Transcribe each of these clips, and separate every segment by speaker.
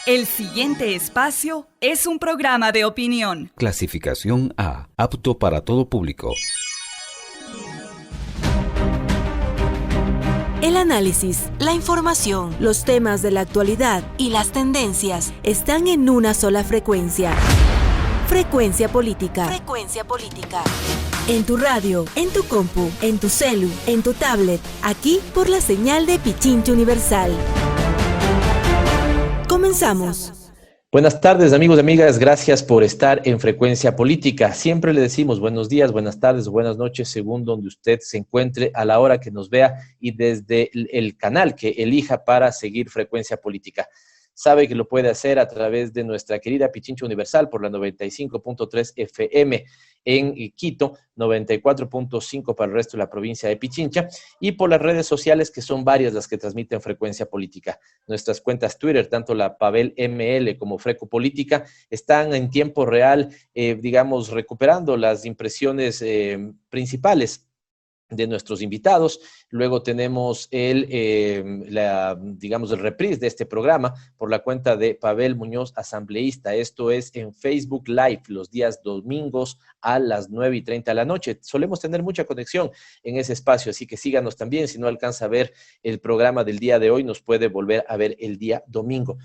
Speaker 1: El siguiente espacio es un programa de opinión.
Speaker 2: Clasificación A, apto para todo público.
Speaker 3: El análisis, la información, los temas de la actualidad y las tendencias están en una sola frecuencia. Frecuencia Política. Frecuencia Política. En tu radio, en tu compu, en tu celu, en tu tablet, aquí por la señal de Pichincha Universal. Comenzamos.
Speaker 4: Buenas tardes, amigos y amigas. Gracias por estar en Frecuencia Política. Siempre le decimos buenos días, buenas tardes o buenas noches, según donde usted se encuentre, a la hora que nos vea y desde el canal que elija para seguir Frecuencia Política. Sabe que lo puede hacer a través de nuestra querida Pichincha Universal por la 95.3 FM en Quito, 94.5 para el resto de la provincia de Pichincha, y por las redes sociales, que son varias las que transmiten Frecuencia Política. Nuestras cuentas Twitter, tanto la Pavel ML como Freco Política, están en tiempo real, recuperando las impresiones principales de nuestros invitados. Luego tenemos el reprise de este programa por la cuenta de Pavel Muñoz, asambleísta. Esto es en Facebook Live los días domingos a las 9:30 de la noche. Solemos tener mucha conexión en ese espacio, así que síganos también. Si no alcanza a ver el programa del día de hoy, nos puede volver a ver el día domingo.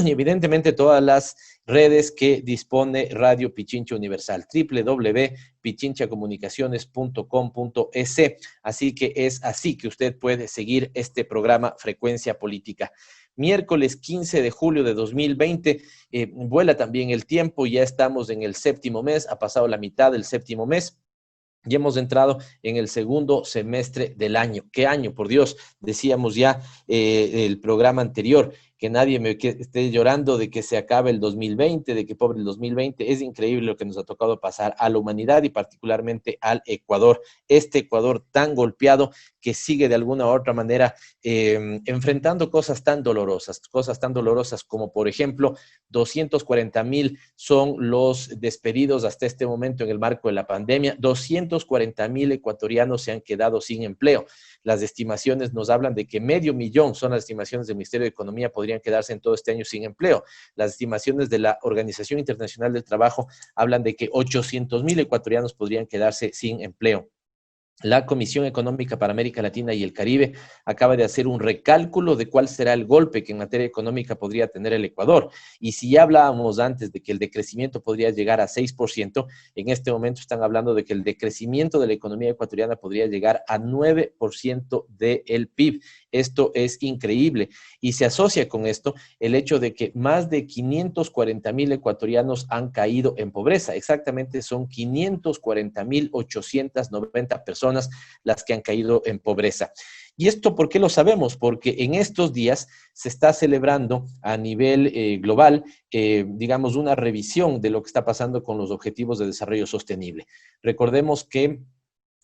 Speaker 4: Y evidentemente todas las redes que dispone Radio Pichincha Universal, www.pichinchacomunicaciones.com.es. Así que es así que usted puede seguir este programa Frecuencia Política. Miércoles 15 de julio de 2020, vuela también el tiempo, ya estamos en el séptimo mes, ha pasado la mitad del séptimo mes. Y hemos entrado en el segundo semestre del año. ¿Qué año? Por Dios, decíamos ya el programa anterior, que nadie me esté llorando de que se acabe el 2020, de que pobre el 2020. Es increíble lo que nos ha tocado pasar a la humanidad y particularmente al Ecuador. Este Ecuador tan golpeado que sigue de alguna u otra manera enfrentando cosas tan dolorosas como, por ejemplo, 240,000 son los despedidos hasta este momento en el marco de la pandemia. 240,000 ecuatorianos se han quedado sin empleo. Las estimaciones nos hablan de que 500,000, son las estimaciones del Ministerio de Economía, podrían quedarse en todo este año sin empleo. Las estimaciones de la Organización Internacional del Trabajo hablan de que 800,000 ecuatorianos podrían quedarse sin empleo. La Comisión Económica para América Latina y el Caribe acaba de hacer un recálculo de cuál será el golpe que en materia económica podría tener el Ecuador. Y si ya hablábamos antes de que el decrecimiento podría llegar a 6%, en este momento están hablando de que el decrecimiento de la economía ecuatoriana podría llegar a 9% del PIB. Esto es increíble. Y se asocia con esto el hecho de que más de 540,000 ecuatorianos han caído en pobreza. Exactamente son 540,890 personas las que han caído en pobreza. ¿Y esto por qué lo sabemos? Porque en estos días se está celebrando a nivel global, una revisión de lo que está pasando con los Objetivos de Desarrollo Sostenible. Recordemos que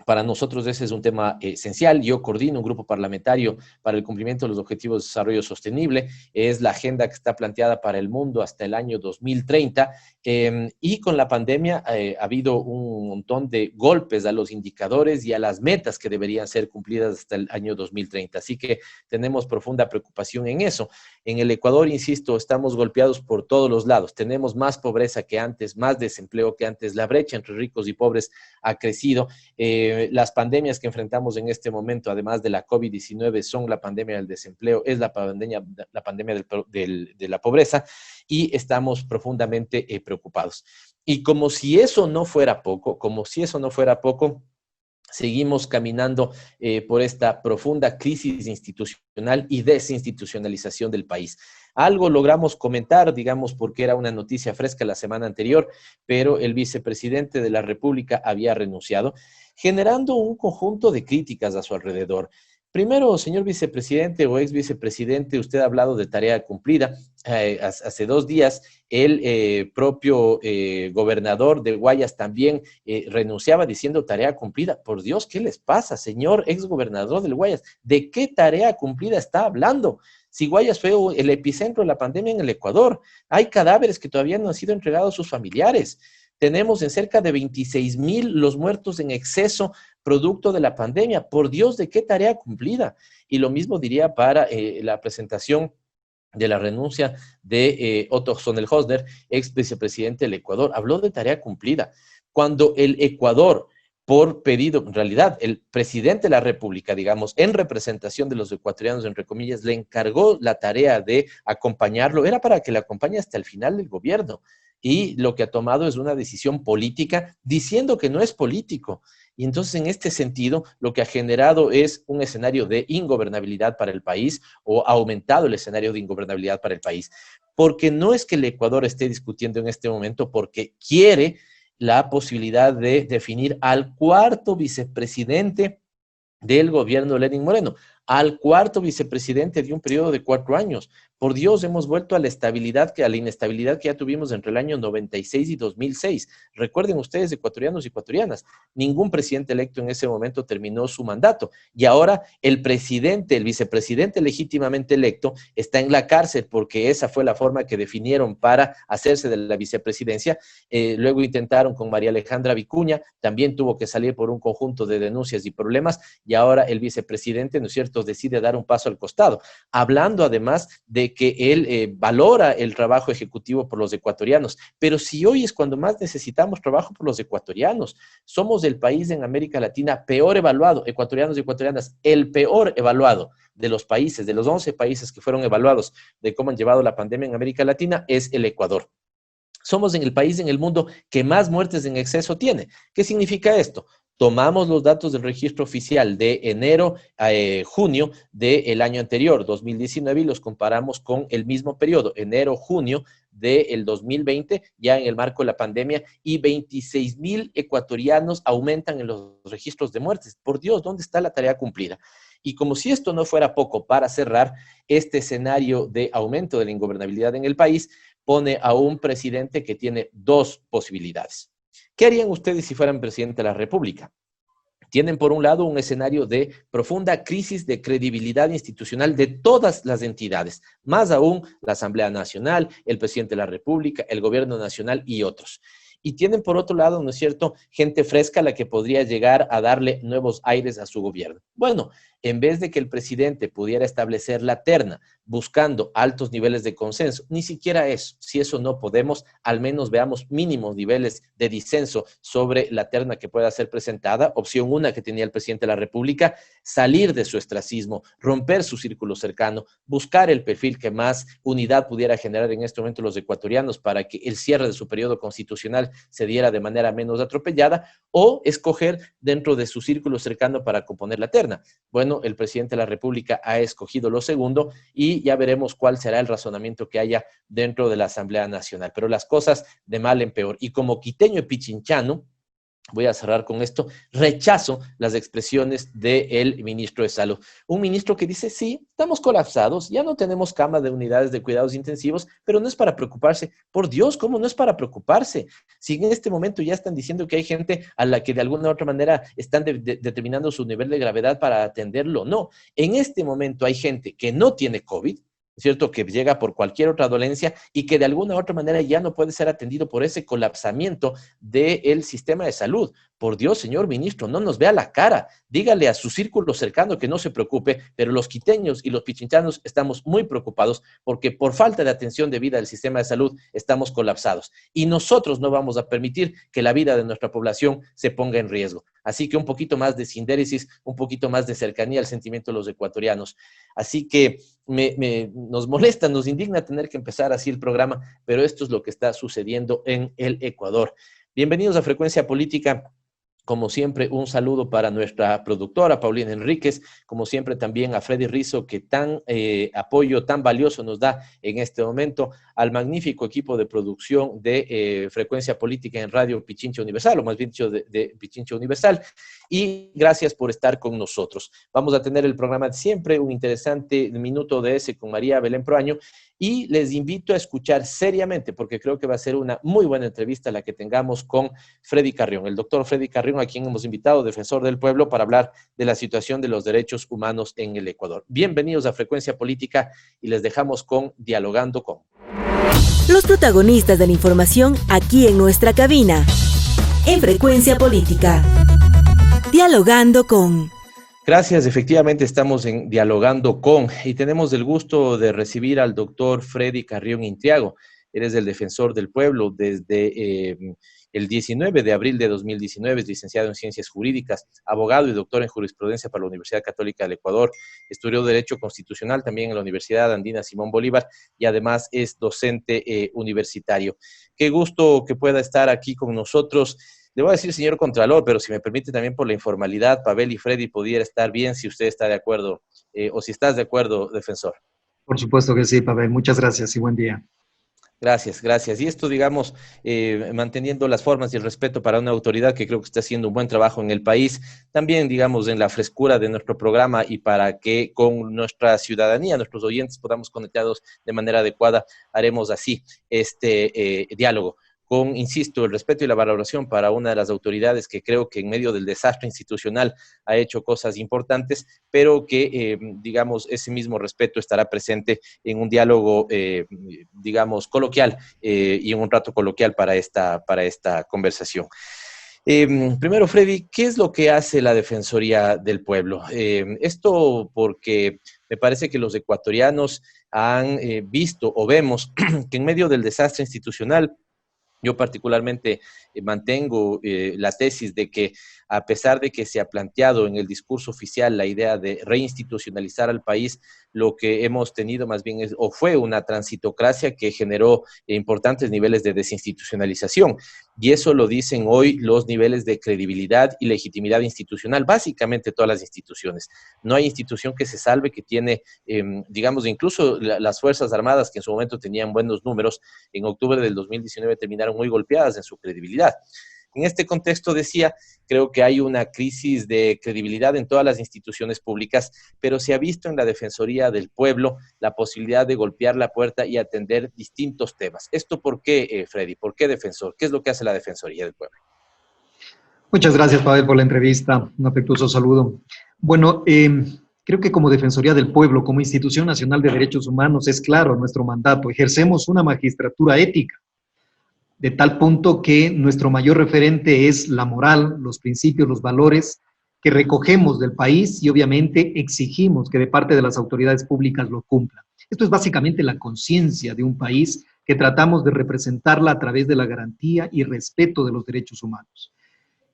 Speaker 4: para nosotros ese es un tema esencial. Yo coordino un grupo parlamentario para el cumplimiento de los Objetivos de Desarrollo Sostenible. Es la agenda que está planteada para el mundo hasta el año 2030. Y con la pandemia ha habido un montón de golpes a los indicadores y a las metas que deberían ser cumplidas hasta el año 2030. Así que tenemos profunda preocupación en eso. En el Ecuador, insisto, estamos golpeados por todos los lados. Tenemos más pobreza que antes, más desempleo que antes. La brecha entre ricos y pobres ha crecido. Las pandemias que enfrentamos en este momento, además de la COVID-19, son la pandemia del desempleo, es la pandemia de la pobreza, y estamos profundamente preocupados. Y como si eso no fuera poco, seguimos caminando por esta profunda crisis institucional y desinstitucionalización del país. Algo logramos comentar, porque era una noticia fresca la semana anterior, pero el vicepresidente de la República había renunciado, generando un conjunto de críticas a su alrededor. Primero, señor vicepresidente o ex vicepresidente, usted ha hablado de tarea cumplida. Hace 2 días, el propio gobernador de Guayas también renunciaba diciendo tarea cumplida. Por Dios, ¿qué les pasa, señor ex gobernador del Guayas? ¿De qué tarea cumplida está hablando? Si Guayas fue el epicentro de la pandemia en el Ecuador, hay cadáveres que todavía no han sido entregados a sus familiares. Tenemos en cerca de 26,000 los muertos en exceso producto de la pandemia. Por Dios, ¿de qué tarea cumplida? Y lo mismo diría para la presentación de la renuncia de Otto Sonnenhösner, ex vicepresidente del Ecuador. Habló de tarea cumplida. Cuando el Ecuador, por pedido, en realidad, el presidente de la República, digamos, en representación de los ecuatorianos, entre comillas, le encargó la tarea de acompañarlo, era para que le acompañe hasta el final del gobierno. Y lo que ha tomado es una decisión política, diciendo que no es político. Y entonces, en este sentido, lo que ha generado es un escenario de ingobernabilidad para el país, o ha aumentado el escenario de ingobernabilidad para el país. Porque no es que el Ecuador esté discutiendo en este momento porque quiere la posibilidad de definir al cuarto vicepresidente del gobierno de Lenín Moreno, al cuarto vicepresidente de un periodo de 4 años. Por Dios, hemos vuelto a la inestabilidad que ya tuvimos entre el año 96 y 2006. Recuerden ustedes, ecuatorianos y ecuatorianas, ningún presidente electo en ese momento terminó su mandato. Y ahora el vicepresidente legítimamente electo está en la cárcel porque esa fue la forma que definieron para hacerse de la vicepresidencia. Luego intentaron con María Alejandra Vicuña, también tuvo que salir por un conjunto de denuncias y problemas, y ahora el vicepresidente, ¿no es cierto?, decide dar un paso al costado, hablando además de que él valora el trabajo ejecutivo por los ecuatorianos. Pero si hoy es cuando más necesitamos trabajo por los ecuatorianos, somos el país en América Latina peor evaluado, ecuatorianos y ecuatorianas, el peor evaluado de los países, de los 11 países que fueron evaluados de cómo han llevado la pandemia en América Latina, es el Ecuador. Somos en el país en el mundo que más muertes en exceso tiene. ¿Qué significa esto? Tomamos los datos del registro oficial de enero a junio del año anterior, 2019, y los comparamos con el mismo periodo, enero-junio del 2020, ya en el marco de la pandemia, y 26,000 ecuatorianos aumentan en los registros de muertes. Por Dios, ¿dónde está la tarea cumplida? Y como si esto no fuera poco, para cerrar, este escenario de aumento de la ingobernabilidad en el país pone a un presidente que tiene 2 posibilidades. ¿Qué harían ustedes si fueran presidente de la República? Tienen, por un lado, un escenario de profunda crisis de credibilidad institucional de todas las entidades, más aún la Asamblea Nacional, el presidente de la República, el gobierno nacional y otros. Y tienen, por otro lado, ¿no es cierto?, gente fresca a la que podría llegar a darle nuevos aires a su gobierno. Bueno, en vez de que el presidente pudiera establecer la terna buscando altos niveles de consenso, ni siquiera eso. Si eso no podemos, al menos veamos mínimos niveles de disenso sobre la terna que pueda ser presentada. Opción 1 que tenía el presidente de la República, salir de su ostracismo, romper su círculo cercano, buscar el perfil que más unidad pudiera generar en este momento los ecuatorianos para que el cierre de su periodo constitucional se diera de manera menos atropellada, o escoger dentro de su círculo cercano para componer la terna. Bueno, el presidente de la República ha escogido lo segundo y ya veremos cuál será el razonamiento que haya dentro de la Asamblea Nacional. Pero las cosas de mal en peor. Y como quiteño y pichinchano, voy a cerrar con esto, rechazo las expresiones del ministro de Salud. Un ministro que dice, sí, estamos colapsados, ya no tenemos cama de unidades de cuidados intensivos, pero no es para preocuparse. Por Dios, ¿cómo no es para preocuparse? Si en este momento ya están diciendo que hay gente a la que de alguna u otra manera están determinando su nivel de gravedad para atenderlo. No, en este momento hay gente que no tiene COVID, ¿cierto?, que llega por cualquier otra dolencia y que de alguna u otra manera ya no puede ser atendido por ese colapsamiento del sistema de salud. Por Dios, señor ministro, no nos vea la cara. Dígale a su círculo cercano que no se preocupe, pero los quiteños y los pichinchanos estamos muy preocupados porque por falta de atención debida del sistema de salud estamos colapsados. Y nosotros no vamos a permitir que la vida de nuestra población se ponga en riesgo. Así que un poquito más de sindéresis, un poquito más de cercanía al sentimiento de los ecuatorianos. Así que nos molesta, nos indigna tener que empezar así el programa, pero esto es lo que está sucediendo en el Ecuador. Bienvenidos a Frecuencia Política. Como siempre, un saludo para nuestra productora, Paulina Enríquez, como siempre también a Freddy Rizzo, que tan apoyo tan valioso nos da en este momento, al magnífico equipo de producción de Frecuencia Política en Radio Pichincha Universal, o más bien dicho, de Pichincha Universal, y gracias por estar con nosotros. Vamos a tener el programa de siempre, un interesante Minuto de ese con María Belén Proaño, y les invito a escuchar seriamente, porque creo que va a ser una muy buena entrevista la que tengamos con Freddy Carrión, el doctor Freddy Carrión, a quien hemos invitado, defensor del pueblo, para hablar de la situación de los derechos humanos en el Ecuador. Bienvenidos a Frecuencia Política y les dejamos con Dialogando con.
Speaker 3: Los protagonistas de la información aquí en nuestra cabina, en Frecuencia Política. Dialogando con...
Speaker 4: Gracias, efectivamente estamos dialogando con y tenemos el gusto de recibir al doctor Freddy Carrión Intriago. Él es el defensor del pueblo desde el 19 de abril de 2019, es licenciado en Ciencias Jurídicas, abogado y doctor en Jurisprudencia por la Universidad Católica del Ecuador, estudió Derecho Constitucional también en la Universidad Andina Simón Bolívar y además es docente universitario. Qué gusto que pueda estar aquí con nosotros. Le voy a decir señor Contralor, pero si me permite también por la informalidad, Pavel y Freddy pudiera estar bien si usted está de acuerdo, o si estás de acuerdo, defensor.
Speaker 5: Por supuesto que sí, Pavel. Muchas gracias y buen día.
Speaker 4: Gracias, gracias. Y esto, digamos, manteniendo las formas y el respeto para una autoridad que creo que está haciendo un buen trabajo en el país, también, digamos, en la frescura de nuestro programa y para que con nuestra ciudadanía, nuestros oyentes podamos conectados de manera adecuada, haremos así este diálogo. Con, insisto, el respeto y la valoración para una de las autoridades que creo que en medio del desastre institucional ha hecho cosas importantes, pero que, digamos, ese mismo respeto estará presente en un diálogo, digamos, coloquial y en un rato coloquial para esta conversación. Primero, Freddy, ¿qué es lo que hace la Defensoría del Pueblo? Esto porque me parece que los ecuatorianos han visto o vemos que en medio del desastre institucional, yo particularmente mantengo la tesis de que a pesar de que se ha planteado en el discurso oficial la idea de reinstitucionalizar al país, lo que hemos tenido más bien es, o fue una transitocracia que generó importantes niveles de desinstitucionalización. Y eso lo dicen hoy los niveles de credibilidad y legitimidad institucional, básicamente todas las instituciones. No hay institución que se salve, que tiene, digamos, incluso las Fuerzas Armadas, que en su momento tenían buenos números, en octubre del 2019 terminaron muy golpeadas en su credibilidad. En este contexto, decía, creo que hay una crisis de credibilidad en todas las instituciones públicas, pero se ha visto en la Defensoría del Pueblo la posibilidad de golpear la puerta y atender distintos temas. ¿Esto por qué, Freddy? ¿Por qué defensor? ¿Qué es lo que hace la Defensoría del Pueblo?
Speaker 5: Muchas gracias, Pavel, por la entrevista. Un afectuoso saludo. Bueno, creo que como Defensoría del Pueblo, como Institución Nacional de Derechos Humanos, es claro nuestro mandato. Ejercemos una magistratura ética, de tal punto que nuestro mayor referente es la moral, los principios, los valores que recogemos del país y obviamente exigimos que de parte de las autoridades públicas lo cumplan. Esto es básicamente la conciencia de un país que tratamos de representarla a través de la garantía y respeto de los derechos humanos.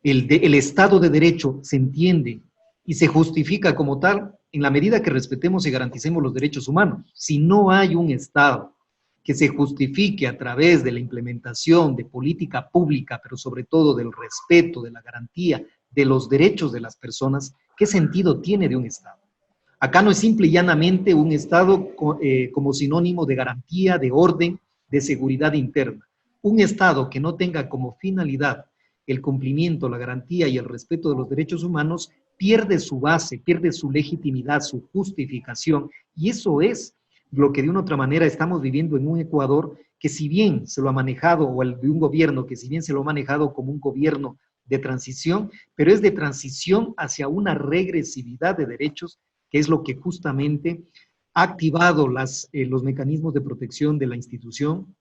Speaker 5: El Estado de Derecho se entiende y se justifica como tal en la medida que respetemos y garanticemos los derechos humanos. Si no hay un Estado que se justifique a través de la implementación de política pública, pero sobre todo del respeto, de la garantía de los derechos de las personas, ¿qué sentido tiene de un Estado? Acá no es simple y llanamente un Estado como sinónimo de garantía, de orden, de seguridad interna. Un Estado que no tenga como finalidad el cumplimiento, la garantía y el respeto de los derechos humanos pierde su base, pierde su legitimidad, su justificación, y eso es lo que de una u otra manera estamos viviendo en un Ecuador que si bien se lo ha manejado, o el de un gobierno que si bien se lo ha manejado como un gobierno de transición, pero es de transición hacia una regresividad de derechos, que es lo que justamente ha activado los mecanismos de protección de la institución,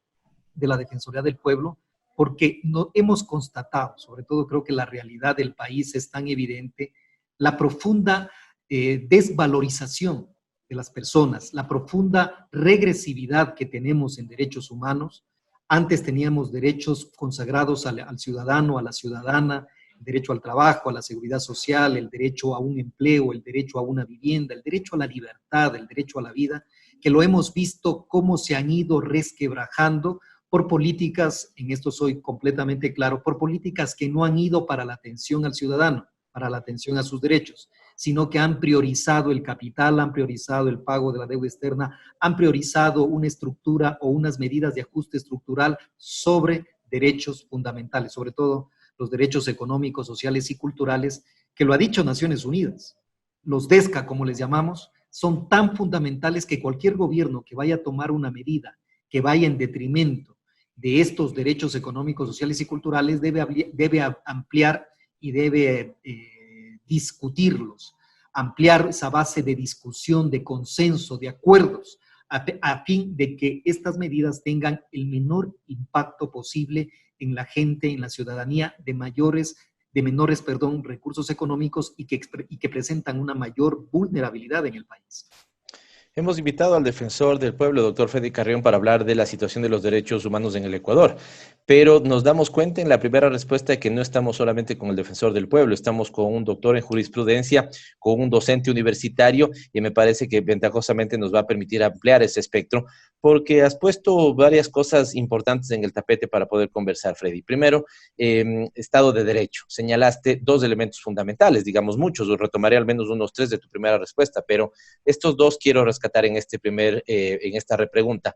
Speaker 5: de la Defensoría del Pueblo, porque no, hemos constatado, sobre todo creo que la realidad del país es tan evidente, la profunda desvalorización de las personas, la profunda regresividad que tenemos en derechos humanos. Antes teníamos derechos consagrados al ciudadano, a la ciudadana, el derecho al trabajo, a la seguridad social, el derecho a un empleo, el derecho a una vivienda, el derecho a la libertad, el derecho a la vida, que lo hemos visto cómo se han ido resquebrajando por políticas, en esto soy completamente claro, por políticas que no han ido para la atención al ciudadano, para la atención a sus derechos, sino que han priorizado el capital, han priorizado el pago de la deuda externa, han priorizado una estructura o unas medidas de ajuste estructural sobre derechos fundamentales, sobre todo los derechos económicos, sociales y culturales, que lo ha dicho Naciones Unidas. Los DESCA, como les llamamos, son tan fundamentales que cualquier gobierno que vaya a tomar una medida que vaya en detrimento de estos derechos económicos, sociales y culturales debe ampliar y debe discutirlos, ampliar esa base de discusión, de consenso, de acuerdos, a fin de que estas medidas tengan el menor impacto posible en la gente, en la ciudadanía, de mayores menores, recursos económicos y que presentan una mayor vulnerabilidad en el país.
Speaker 4: Hemos invitado al defensor del pueblo, doctor Freddy Carrión, para hablar de la situación de los derechos humanos en el Ecuador. Pero nos damos cuenta en la primera respuesta de que no estamos solamente con el defensor del pueblo, estamos con un doctor en jurisprudencia, con un docente universitario, y me parece que ventajosamente nos va a permitir ampliar ese espectro, porque has puesto varias cosas importantes en el tapete para poder conversar, Freddy. Primero, Estado de Derecho. Señalaste dos elementos fundamentales, digamos muchos, retomaré al menos unos tres de tu primera respuesta, pero estos dos quiero rescatar en esta repregunta.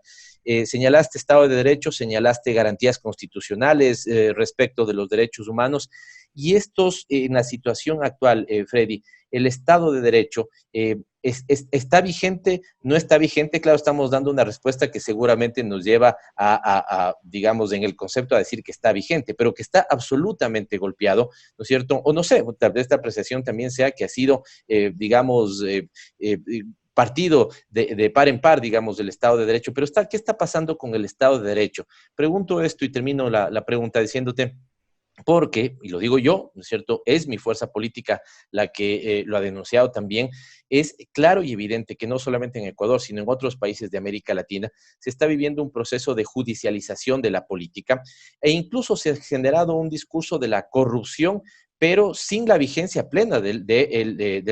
Speaker 4: Señalaste Estado de Derecho, señalaste garantías constitucionales respecto de los derechos humanos, y estos en la situación actual, Freddy, el Estado de Derecho ¿está vigente? ¿No está vigente? Claro, estamos dando una respuesta que seguramente nos lleva digamos, en el concepto a decir que está vigente, pero que está absolutamente golpeado, ¿no es cierto? O no sé, tal vez esta apreciación también sea que ha sido, digamos, partido de par en par, digamos, del Estado de Derecho. Pero ¿qué está pasando con el Estado de Derecho? Pregunto esto y termino la pregunta diciéndote, porque, y lo digo yo, ¿no es cierto?, es mi fuerza política la que lo ha denunciado también. Es claro y evidente que no solamente en Ecuador, sino en otros países de América Latina, se está viviendo un proceso de judicialización de la política, e incluso se ha generado un discurso de la corrupción, pero sin la vigencia plena del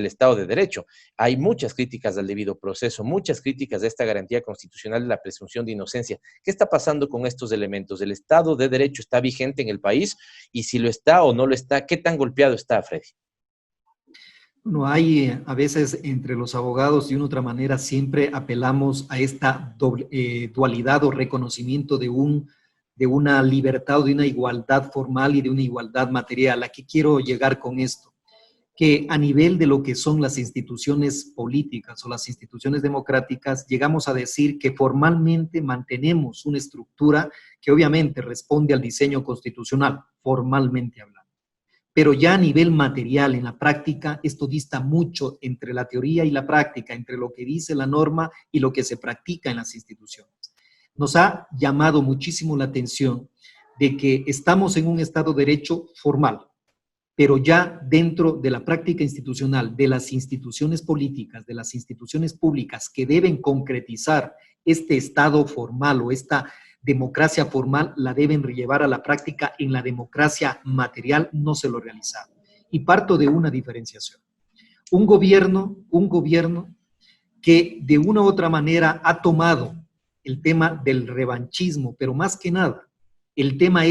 Speaker 4: Estado de Derecho. Hay muchas críticas al debido proceso, muchas críticas a esta garantía constitucional de la presunción de inocencia. ¿Qué está pasando con estos elementos? ¿El Estado de Derecho está vigente en el país? Y si lo está o no lo está, ¿qué tan golpeado está, Freddy?
Speaker 5: Bueno, hay a veces entre los abogados, de una u otra manera, siempre apelamos a esta dualidad o reconocimiento de una libertad o de una igualdad formal y de una igualdad material. ¿A qué quiero llegar con esto? Que a nivel de lo que son las instituciones políticas o las instituciones democráticas, llegamos a decir que formalmente mantenemos una estructura que obviamente responde al diseño constitucional, formalmente hablando. Pero ya a nivel material, en la práctica, esto dista mucho entre la teoría y la práctica, entre lo que dice la norma y lo que se practica en las instituciones. Nos ha llamado muchísimo la atención de que estamos en un Estado de Derecho formal, pero ya dentro de la práctica institucional, de las instituciones políticas, de las instituciones públicas que deben concretizar este Estado formal o esta democracia formal, la deben llevar a la práctica. En la democracia material no se lo ha realizado. Y parto de una diferenciación. Un gobierno que de una u otra manera ha tomado el tema del revanchismo, pero más que nada, el tema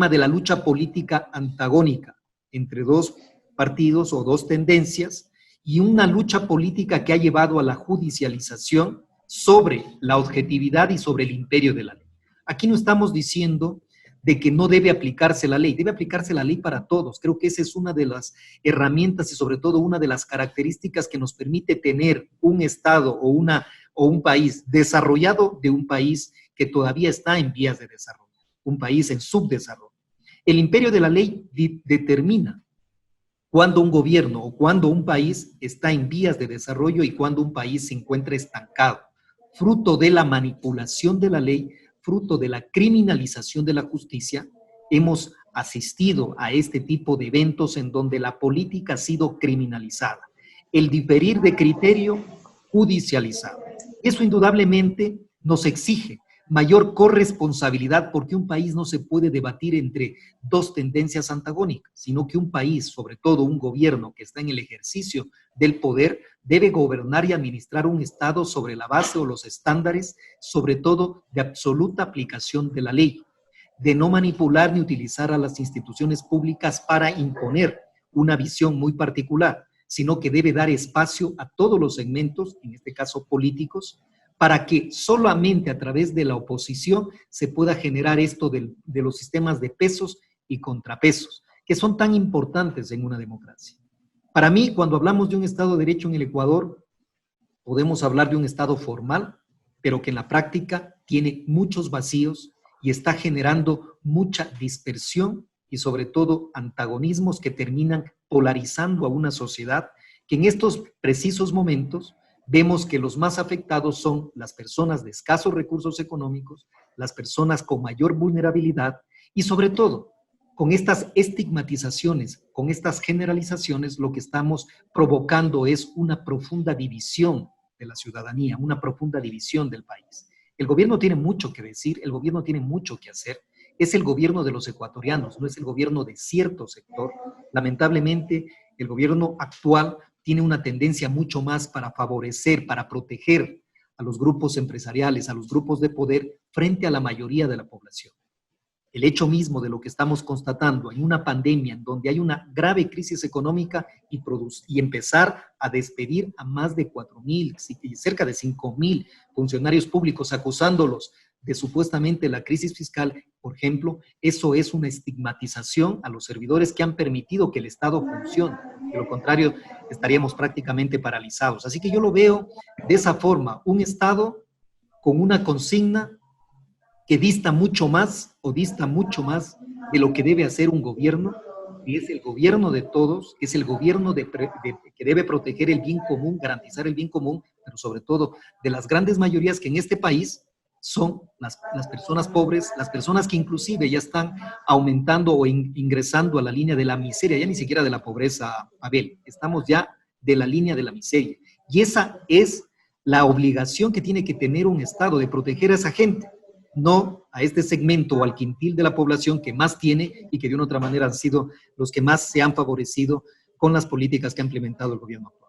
Speaker 5: de la lucha política antagónica entre dos partidos o dos tendencias, y una lucha política que ha llevado a la judicialización sobre la objetividad y sobre el imperio de la ley. Aquí no estamos diciendo de que no debe aplicarse la ley, debe aplicarse la ley para todos. Creo que esa es una de las herramientas y sobre todo una de las características que nos permite tener un Estado o un país desarrollado de un país que todavía está en vías de desarrollo, un país en subdesarrollo. El imperio de la ley determina cuando un gobierno o cuando un país está en vías de desarrollo y cuando un país se encuentra estancado, fruto de la manipulación de la ley, fruto de la criminalización de la justicia. Hemos asistido a este tipo de eventos en donde la política ha sido criminalizada, el diferir de criterio judicializado. Eso indudablemente nos exige mayor corresponsabilidad, porque un país no se puede debatir entre dos tendencias antagónicas, sino que un país, sobre todo un gobierno que está en el ejercicio del poder, debe gobernar y administrar un Estado sobre la base o los estándares, sobre todo de absoluta aplicación de la ley, de no manipular ni utilizar a las instituciones públicas para imponer una visión muy particular, sino que debe dar espacio a todos los segmentos, en este caso políticos, para que solamente a través de la oposición se pueda generar esto de los sistemas de pesos y contrapesos, que son tan importantes en una democracia. Para mí, cuando hablamos de un Estado de Derecho en el Ecuador, podemos hablar de un Estado formal, pero que en la práctica tiene muchos vacíos y está generando mucha dispersión y sobre todo antagonismos que terminan polarizando a una sociedad que en estos precisos momentos vemos que los más afectados son las personas de escasos recursos económicos, las personas con mayor vulnerabilidad y sobre todo con estas estigmatizaciones, con estas generalizaciones, lo que estamos provocando es una profunda división de la ciudadanía, una profunda división del país. El gobierno tiene mucho que decir, el gobierno tiene mucho que hacer. Es el gobierno de los ecuatorianos, no es el gobierno de cierto sector. Lamentablemente, el gobierno actual tiene una tendencia mucho más para favorecer, para proteger a los grupos empresariales, a los grupos de poder frente a la mayoría de la población. El hecho mismo de lo que estamos constatando en una pandemia en donde hay una grave crisis económica y empezar a despedir a más de 4.000, cerca de 5.000 funcionarios públicos acusándolos de supuestamente la crisis fiscal, por ejemplo, eso es una estigmatización a los servidores que han permitido que el Estado funcione. De lo contrario, estaríamos prácticamente paralizados. Así que yo lo veo de esa forma, un Estado con una consigna que dista mucho más de lo que debe hacer un gobierno, que es el gobierno de todos, que es el gobierno que debe proteger el bien común, garantizar el bien común, pero sobre todo de las grandes mayorías que en este país son las personas pobres, las personas que inclusive ya están aumentando o ingresando a la línea de la miseria, ya ni siquiera de la pobreza, Abel, estamos ya de la línea de la miseria. Y esa es la obligación que tiene que tener un Estado, de proteger a esa gente, no a este segmento o al quintil de la población que más tiene y que de una otra manera han sido los que más se han favorecido con las políticas que ha implementado el gobierno actual.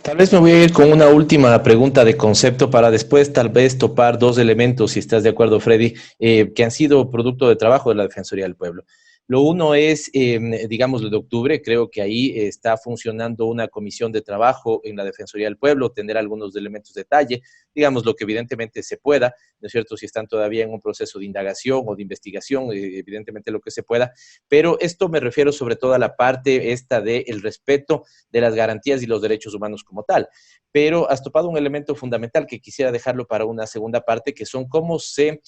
Speaker 4: Tal vez me voy a ir con una última pregunta de concepto para después tal vez topar dos elementos, si estás de acuerdo, Freddy, que han sido producto de trabajo de la Defensoría del Pueblo. Lo uno es, digamos, lo de octubre, creo que ahí está funcionando una comisión de trabajo en la Defensoría del Pueblo, tener algunos elementos de detalle, digamos, lo que evidentemente se pueda, ¿no es cierto? Si están todavía en un proceso de indagación o de investigación, evidentemente lo que se pueda, pero esto me refiero sobre todo a la parte esta del respeto de las garantías y los derechos humanos como tal. Pero has topado un elemento fundamental que quisiera dejarlo para una segunda parte, que son cómo se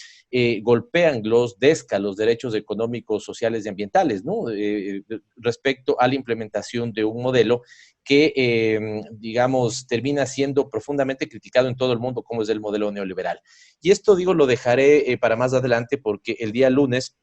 Speaker 4: golpean los derechos económicos, sociales y ambientales, ¿no? Respecto a la implementación de un modelo que, digamos, termina siendo profundamente criticado en todo el mundo, como es el modelo neoliberal. Y esto, digo, lo dejaré para más adelante porque el día lunes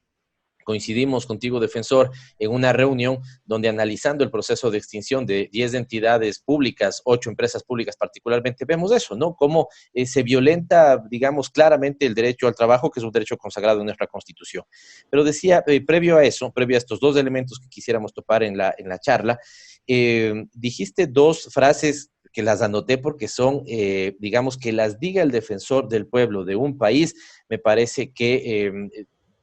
Speaker 4: coincidimos contigo, defensor, en una reunión donde analizando el proceso de extinción de 10 entidades públicas, 8 empresas públicas particularmente, vemos eso, ¿no? Cómo se violenta, digamos, claramente el derecho al trabajo, que es un derecho consagrado en nuestra Constitución. Pero decía, previo a eso, previo a estos dos elementos que quisiéramos topar en la charla, dijiste dos frases que las anoté porque son, digamos, que las diga el defensor del pueblo de un país, me parece que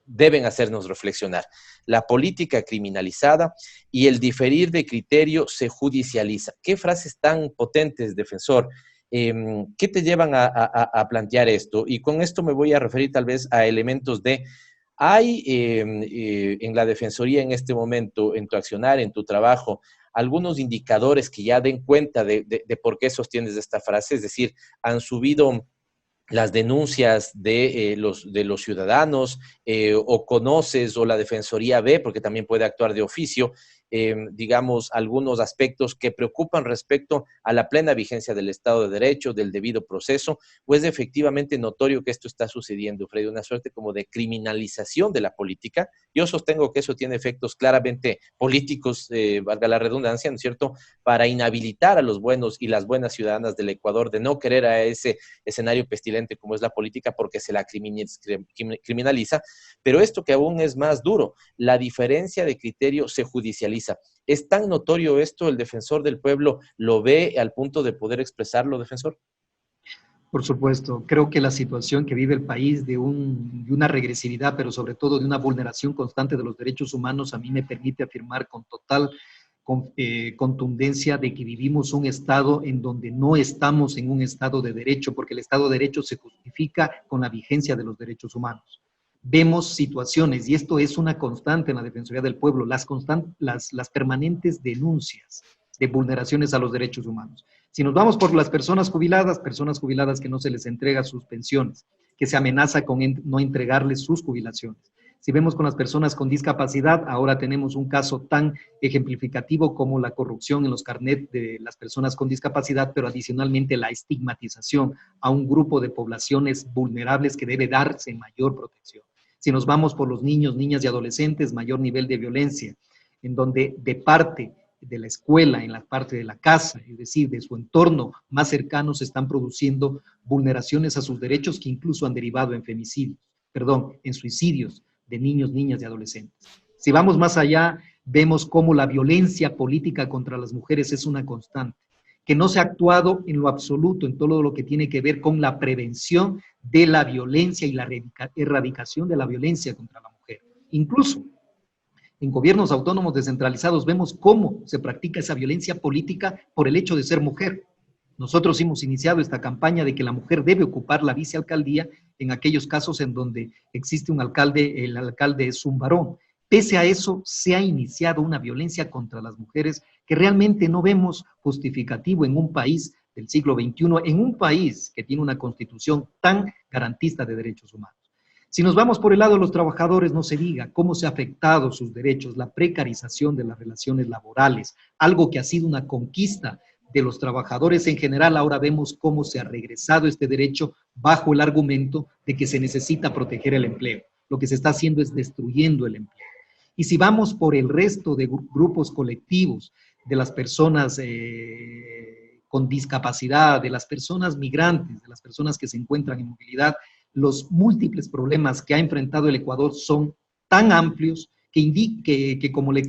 Speaker 4: deben hacernos reflexionar. La política criminalizada y el diferir de criterio se judicializa. ¿Qué frases tan potentes, defensor? ¿Qué te llevan a plantear esto? Y con esto me voy a referir tal vez a elementos de... ¿Hay en la Defensoría en este momento, en tu accionar, en tu trabajo, algunos indicadores que ya den cuenta de por qué sostienes esta frase? Es decir, ¿han subido las denuncias de los ciudadanos o conoces o la Defensoría ve, porque también puede actuar de oficio, digamos, algunos aspectos que preocupan respecto a la plena vigencia del Estado de Derecho, del debido proceso, o es efectivamente notorio que esto está sucediendo, Freddy, una suerte como de criminalización de la política? Yo sostengo que eso tiene efectos claramente políticos, valga la redundancia, ¿no es cierto?, para inhabilitar a los buenos y las buenas ciudadanas del Ecuador de no querer a ese escenario pestilente como es la política porque se la criminaliza, pero esto que aún es más duro, la diferencia de criterio se judicializa. ¿Es tan notorio esto? ¿El defensor del pueblo lo ve al punto de poder expresarlo, defensor?
Speaker 5: Por supuesto, creo que la situación que vive el país de una regresividad, pero sobre todo de una vulneración constante de los derechos humanos, a mí me permite afirmar con total contundencia de que vivimos un estado en donde no estamos en un estado de derecho, porque el estado de derecho se justifica con la vigencia de los derechos humanos. Vemos situaciones, y esto es una constante en la Defensoría del Pueblo, las permanentes denuncias de vulneraciones a los derechos humanos. Si nos vamos por las personas jubiladas que no se les entrega sus pensiones, que se amenaza con no entregarles sus jubilaciones. Si vemos con las personas con discapacidad, ahora tenemos un caso tan ejemplificativo como la corrupción en los carnets de las personas con discapacidad, pero adicionalmente la estigmatización a un grupo de poblaciones vulnerables que debe darse mayor protección. Si nos vamos por los niños, niñas y adolescentes, mayor nivel de violencia, en donde de parte de la escuela, en la parte de la casa, es decir, de su entorno más cercano, se están produciendo vulneraciones a sus derechos que incluso han derivado en femicidios, en suicidios de niños, niñas y adolescentes. Si vamos más allá, vemos cómo la violencia política contra las mujeres es una constante, que no se ha actuado en lo absoluto en todo lo que tiene que ver con la prevención de la violencia y la erradicación de la violencia contra la mujer. Incluso en gobiernos autónomos descentralizados vemos cómo se practica esa violencia política por el hecho de ser mujer. Nosotros hemos iniciado esta campaña de que la mujer debe ocupar la vicealcaldía en aquellos casos en donde existe un alcalde, el alcalde es un varón. Pese a eso, se ha iniciado una violencia contra las mujeres que realmente no vemos justificativo en un país del siglo XXI, en un país que tiene una constitución tan garantista de derechos humanos. Si nos vamos por el lado de los trabajadores, no se diga cómo se ha afectado sus derechos, la precarización de las relaciones laborales, algo que ha sido una conquista de los trabajadores en general. Ahora vemos cómo se ha regresado este derecho bajo el argumento de que se necesita proteger el empleo. Lo que se está haciendo es destruyendo el empleo. Y si vamos por el resto de grupos colectivos, de las personas con discapacidad, de las personas migrantes, de las personas que se encuentran en movilidad, los múltiples problemas que ha enfrentado el Ecuador son tan amplios que como le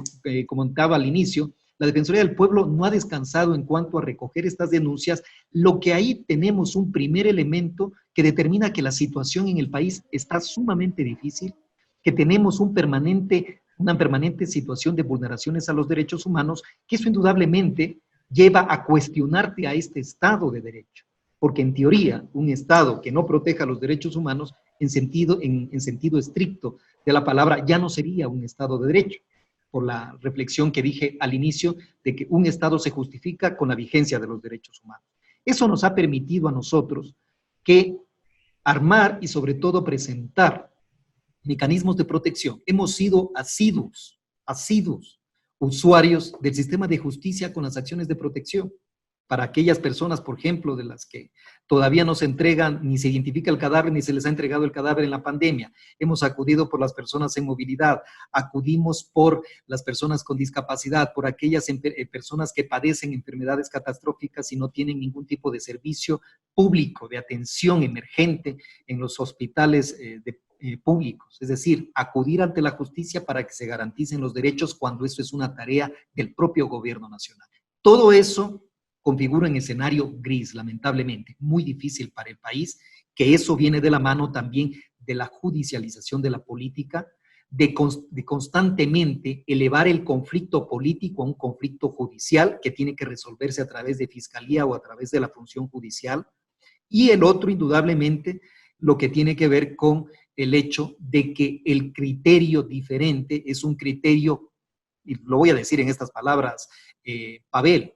Speaker 5: comentaba al inicio, la Defensoría del Pueblo no ha descansado en cuanto a recoger estas denuncias, lo que ahí tenemos un primer elemento que determina que la situación en el país está sumamente difícil, que tenemos una permanente situación de vulneraciones a los derechos humanos, que eso indudablemente lleva a cuestionarte a este Estado de Derecho. Porque en teoría, un Estado que no proteja los derechos humanos en sentido estricto de la palabra, ya no sería un Estado de Derecho, por la reflexión que dije al inicio de que un Estado se justifica con la vigencia de los derechos humanos. Eso nos ha permitido a nosotros que armar y sobre todo presentar mecanismos de protección. Hemos sido asiduos usuarios del sistema de justicia con las acciones de protección. Para aquellas personas, por ejemplo, de las que todavía no se entregan, ni se identifica el cadáver, ni se les ha entregado el cadáver en la pandemia. Hemos acudido por las personas en movilidad, acudimos por las personas con discapacidad, por aquellas personas que padecen enfermedades catastróficas y no tienen ningún tipo de servicio público, de atención emergente en los hospitales públicos. Es decir, acudir ante la justicia para que se garanticen los derechos cuando eso es una tarea del propio gobierno nacional. Todo eso configura un escenario gris, lamentablemente, muy difícil para el país, que eso viene de la mano también de la judicialización de la política, de constantemente elevar el conflicto político a un conflicto judicial que tiene que resolverse a través de fiscalía o a través de la función judicial, y el otro, indudablemente, lo que tiene que ver con el hecho de que el criterio diferente es un criterio, y lo voy a decir en estas palabras, Pavel,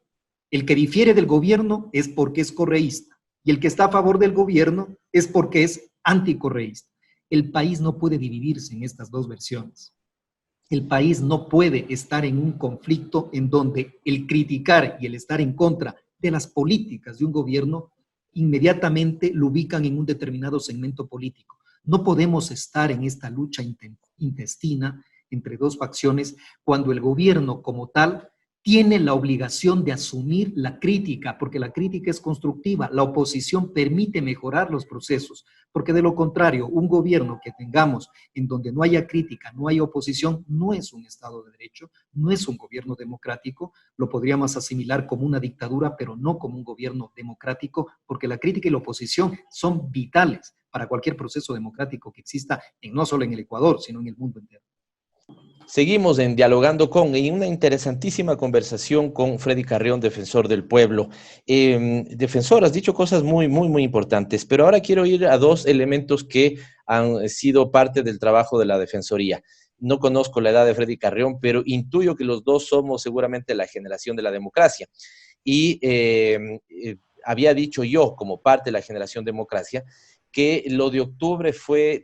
Speaker 5: el que difiere del gobierno es porque es correísta y el que está a favor del gobierno es porque es anticorreísta. El país no puede dividirse en estas dos versiones. El país no puede estar en un conflicto en donde el criticar y el estar en contra de las políticas de un gobierno inmediatamente lo ubican en un determinado segmento político. No podemos estar en esta lucha intestina entre dos facciones cuando el gobierno como tal tiene la obligación de asumir la crítica, porque la crítica es constructiva, la oposición permite mejorar los procesos, porque de lo contrario, un gobierno que tengamos en donde no haya crítica, no haya oposición, no es un Estado de Derecho, no es un gobierno democrático, lo podríamos asimilar como una dictadura, pero no como un gobierno democrático, porque la crítica y la oposición son vitales para cualquier proceso democrático que exista, no solo en el Ecuador, sino en el mundo entero.
Speaker 4: Seguimos dialogando en una interesantísima conversación con Freddy Carrión, defensor del pueblo. Defensor, has dicho cosas muy importantes, pero ahora quiero ir a dos elementos que han sido parte del trabajo de la Defensoría. No conozco la edad de Freddy Carrión, pero intuyo que los dos somos seguramente la generación de la democracia. Y había dicho yo, como parte de la generación democracia, que lo de octubre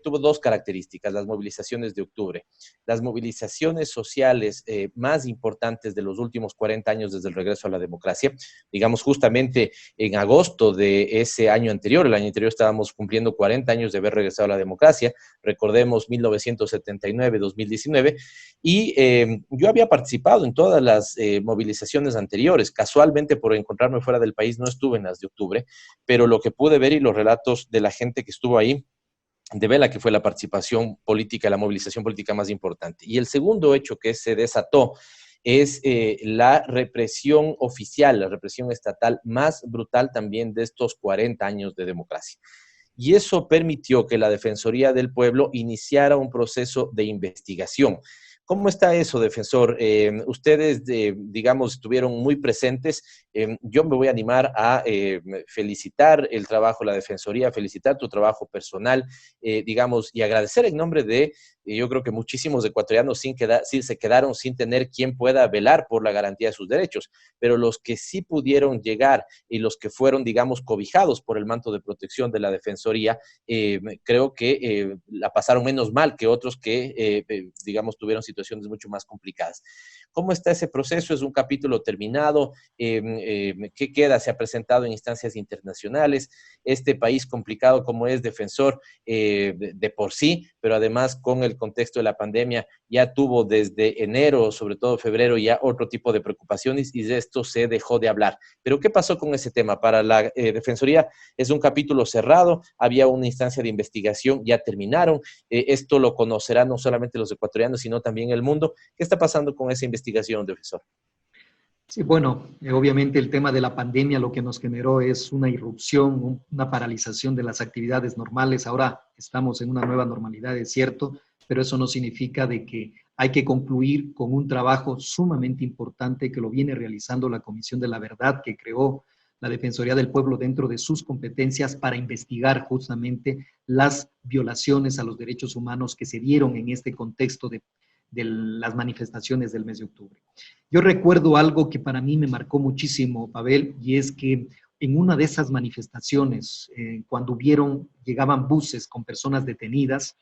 Speaker 4: tuvo dos características, las movilizaciones de octubre. Las movilizaciones sociales más importantes de los últimos 40 años desde el regreso a la democracia, digamos justamente en agosto de ese año anterior, el año anterior estábamos cumpliendo 40 años de haber regresado a la democracia, recordemos 1979, 2019, y yo había participado en todas las movilizaciones anteriores. Casualmente, por encontrarme fuera del país, no estuve en las de octubre, pero lo que pude ver y los relatos de la gente que estuvo ahí devela que fue la participación política, la movilización política más importante. Y el segundo hecho que se desató es la represión oficial, la represión estatal más brutal también de estos 40 años de democracia. Y eso permitió que la Defensoría del Pueblo iniciara un proceso de investigación. ¿Cómo está eso, defensor? Ustedes, digamos, estuvieron muy presentes. Yo me voy a animar a felicitar el trabajo de la Defensoría, felicitar tu trabajo personal, digamos, y agradecer en nombre de, yo creo que muchísimos ecuatorianos se quedaron sin tener quien pueda velar por la garantía de sus derechos, pero los que sí pudieron llegar y los que fueron, digamos, cobijados por el manto de protección de la Defensoría, creo que la pasaron menos mal que otros que, digamos, tuvieron situaciones mucho más complicadas. ¿Cómo está ese proceso? ¿Es un capítulo terminado? ¿Qué queda? ¿Se ha presentado en instancias internacionales? Este país complicado como es, defensor, de por sí, pero además con el contexto de la pandemia, ya tuvo desde enero, sobre todo febrero, ya otro tipo de preocupaciones y de esto se dejó de hablar. Pero ¿qué pasó con ese tema? Para la Defensoría es un capítulo cerrado, había una instancia de investigación, ya terminaron. Esto lo conocerán no solamente los ecuatorianos, sino también el mundo. ¿Qué está pasando con esa investigación, defensor?
Speaker 5: Sí, bueno, obviamente el tema de la pandemia lo que nos generó es una irrupción, una paralización de las actividades normales. Ahora estamos en una nueva normalidad, es cierto, pero eso no significa de que hay que concluir con un trabajo sumamente importante que lo viene realizando la Comisión de la Verdad que creó la Defensoría del Pueblo dentro de sus competencias para investigar justamente las violaciones a los derechos humanos que se dieron en este contexto de las manifestaciones del mes de octubre. Yo recuerdo algo que para mí me marcó muchísimo, Pavel, y es que en una de esas manifestaciones, cuando llegaban buses con personas detenidas,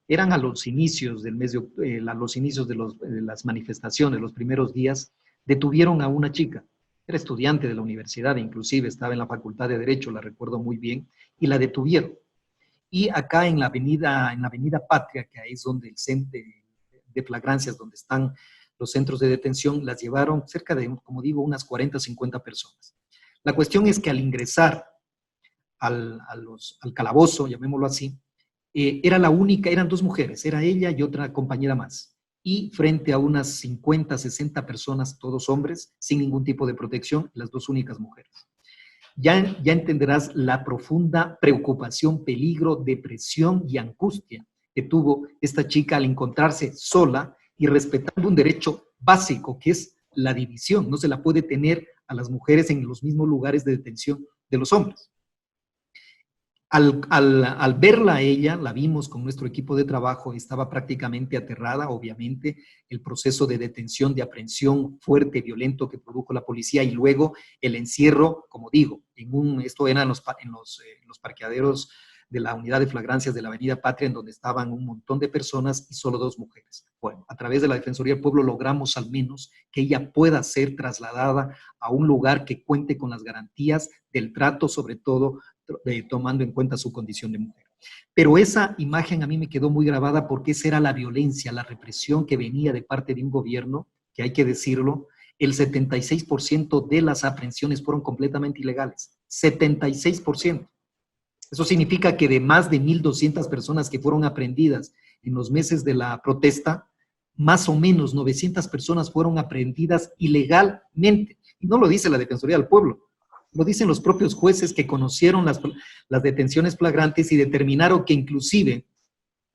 Speaker 5: eran a los inicios del mes de a los inicios de las manifestaciones, los primeros días, detuvieron a una chica. Era estudiante de la universidad, inclusive estaba en la Facultad de Derecho, la recuerdo muy bien, y la detuvieron. Y acá en la avenida Patria, que ahí es donde el centro de flagrancias, donde están los centros de detención, las llevaron cerca de, como digo, unas 40, 50 personas. La cuestión es que al ingresar al calabozo, llamémoslo así, eran dos mujeres, era ella y otra compañera más. Y frente a unas 50, 60 personas, todos hombres, sin ningún tipo de protección, las dos únicas mujeres. Ya entenderás la profunda preocupación, peligro, depresión y angustia que tuvo esta chica al encontrarse sola y respetando un derecho básico que es la división. No se la puede tener a las mujeres en los mismos lugares de detención de los hombres. Al verla a ella, la vimos con nuestro equipo de trabajo, estaba prácticamente aterrada, obviamente, el proceso de detención, de aprehensión fuerte, violento que produjo la policía y luego el encierro, como digo, esto era en los parqueaderos de la unidad de flagrancias de la avenida Patria, en donde estaban un montón de personas y solo dos mujeres. Bueno, a través de la Defensoría del Pueblo logramos al menos que ella pueda ser trasladada a un lugar que cuente con las garantías del trato, sobre todo tomando en cuenta su condición de mujer. Pero esa imagen a mí me quedó muy grabada porque esa era la violencia, la represión que venía de parte de un gobierno, que hay que decirlo, el 76% de las aprehensiones fueron completamente ilegales. 76%. Eso significa que de más de 1,200 personas que fueron aprehendidas en los meses de la protesta, más o menos 900 personas fueron aprehendidas ilegalmente. Y no lo dice la Defensoría del Pueblo, lo dicen los propios jueces que conocieron las detenciones flagrantes y determinaron que inclusive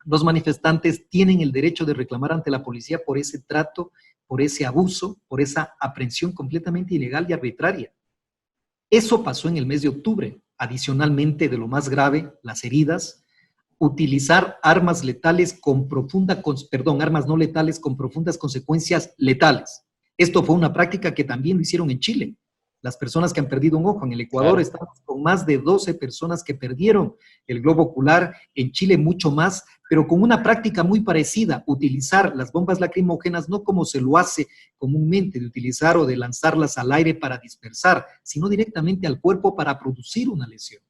Speaker 5: los manifestantes tienen el derecho de reclamar ante la policía por ese trato, por ese abuso, por esa aprehensión completamente ilegal y arbitraria. Eso pasó en el mes de octubre. Adicionalmente, de lo más grave, las heridas, utilizar armas letales armas no letales con profundas consecuencias letales. Esto fue una práctica que también lo hicieron en Chile. las personas que han perdido un ojo. En el Ecuador
Speaker 4: Claro.
Speaker 5: estamos con más de 12 personas que perdieron el globo ocular, en Chile mucho más, pero con una práctica muy parecida, utilizar las bombas lacrimógenas no como se lo hace comúnmente, de utilizar o de lanzarlas al aire para dispersar, sino directamente al cuerpo para producir una lesión.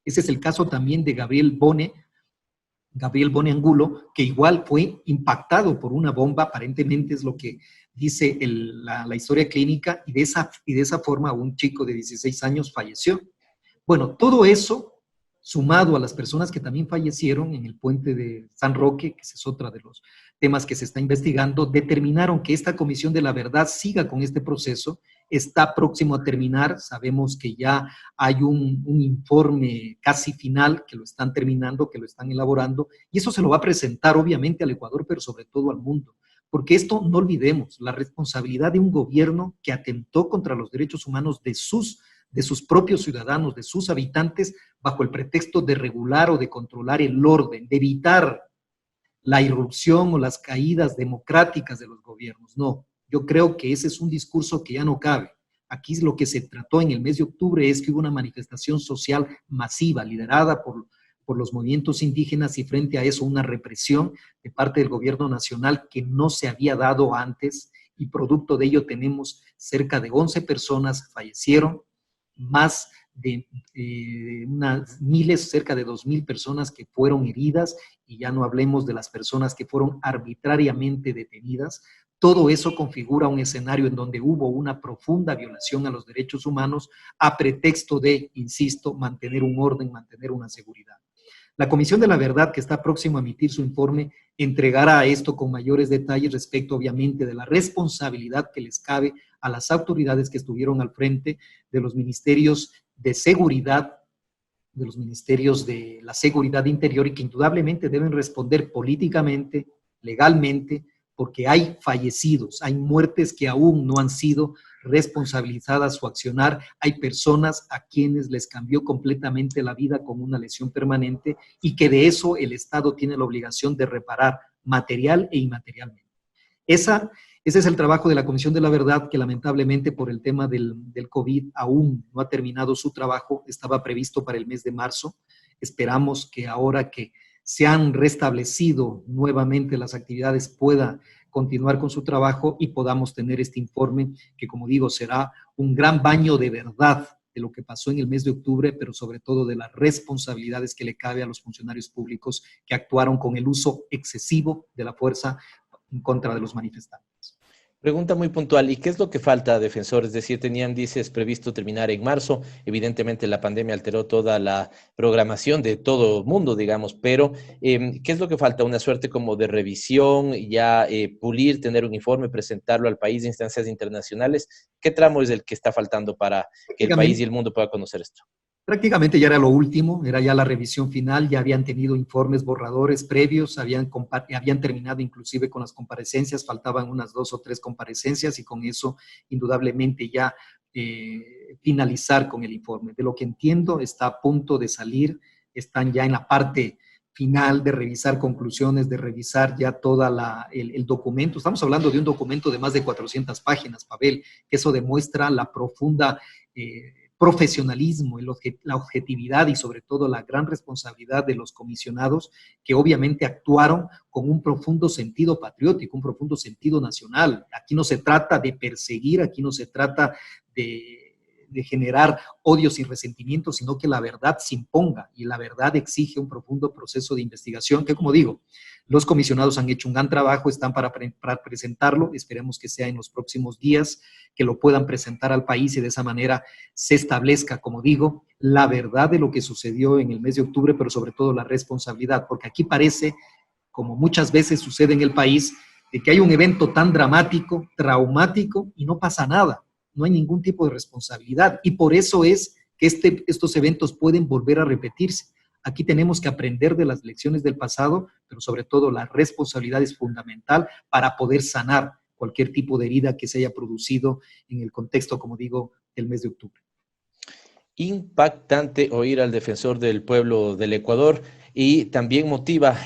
Speaker 5: Ese es el caso también de Gabriel Bone Angulo, que igual fue impactado por una bomba, aparentemente es lo que dice la historia clínica, y de esa forma un chico de 16 años falleció. Bueno, todo eso, sumado a las personas que también fallecieron en el puente de San Roque, que ese es otro de los temas que se está investigando, determinaron que esta Comisión de la Verdad siga con este proceso. Está próximo a terminar, sabemos que ya hay un informe casi final, que lo están terminando, que lo están elaborando, y eso se lo va a presentar obviamente al Ecuador, pero sobre todo al mundo. Porque esto, no olvidemos, la responsabilidad de un gobierno que atentó contra los derechos humanos de sus propios ciudadanos, de sus habitantes, bajo el pretexto de regular o de controlar el orden, de evitar la irrupción o las caídas democráticas de los gobiernos. No, yo creo que ese es un discurso que ya no cabe. Aquí lo que se trató en el mes de octubre es que hubo una manifestación social masiva, liderada por los movimientos indígenas, y frente a eso una represión de parte del gobierno nacional que no se había dado antes, y producto de ello tenemos cerca de 11 personas fallecieron, más de unas miles, cerca de 2,000 personas que fueron heridas, y ya no hablemos de las personas que fueron arbitrariamente detenidas. Todo eso configura un escenario en donde hubo una profunda violación a los derechos humanos a pretexto de, insisto, mantener un orden, mantener una seguridad. La Comisión de la Verdad, que está próximo a emitir su informe, entregará esto con mayores detalles respecto, obviamente, de la responsabilidad que les cabe a las autoridades que estuvieron al frente de los ministerios de seguridad, de los ministerios de la seguridad interior, y que indudablemente deben responder políticamente, legalmente, porque hay fallecidos, hay muertes que aún no han sido responsabilizadas su accionar, hay personas a quienes les cambió completamente la vida con una lesión permanente, y que de eso el Estado tiene la obligación de reparar material e inmaterialmente. Ese es el trabajo de la Comisión de la Verdad, que lamentablemente por el tema del COVID aún no ha terminado su trabajo. Estaba previsto para el mes de marzo. Esperamos que ahora que se han restablecido nuevamente las actividades pueda continuar con su trabajo y podamos tener este informe que, como digo, será un gran baño de verdad de lo que pasó en el mes de octubre, pero sobre todo de las responsabilidades que le cabe a los funcionarios públicos que actuaron con el uso excesivo de la fuerza en contra de los manifestantes.
Speaker 4: Pregunta muy puntual, ¿y qué es lo que falta, defensor? Es decir, tenían, dices, previsto terminar en marzo. Evidentemente la pandemia alteró toda la programación de todo el mundo, digamos, pero ¿qué es lo que falta? ¿Una suerte como de revisión, ya pulir, tener un informe, presentarlo al país de instancias internacionales? ¿Qué tramo es el que está faltando para que el país y el mundo pueda conocer esto?
Speaker 5: Prácticamente ya era lo último, era ya la revisión final, ya habían tenido informes borradores previos, habían terminado inclusive con las comparecencias, faltaban unas 2 o 3 comparecencias, y con eso indudablemente ya finalizar con el informe. De lo que entiendo está a punto de salir, están ya en la parte final de revisar conclusiones, de revisar ya todo el documento. Estamos hablando de un documento de más de 400 páginas, Pavel, que eso demuestra la profunda profesionalismo, la objetividad y sobre todo la gran responsabilidad de los comisionados, que obviamente actuaron con un profundo sentido patriótico, un profundo sentido nacional. Aquí no se trata de perseguir, aquí no se trata de generar odios y resentimientos, sino que la verdad se imponga, y la verdad exige un profundo proceso de investigación que, como digo, los comisionados han hecho un gran trabajo, están para presentarlo, esperemos que sea en los próximos días, que lo puedan presentar al país y de esa manera se establezca, como digo, la verdad de lo que sucedió en el mes de octubre, pero sobre todo la responsabilidad, porque aquí parece, como muchas veces sucede en el país, de que hay un evento tan dramático, traumático, y no pasa nada. No hay ningún tipo de responsabilidad, y por eso es que estos eventos pueden volver a repetirse. Aquí tenemos que aprender de las lecciones del pasado, pero sobre todo la responsabilidad es fundamental para poder sanar cualquier tipo de herida que se haya producido en el contexto, como digo, del mes de octubre.
Speaker 4: Impactante oír al defensor del pueblo del Ecuador, y también motiva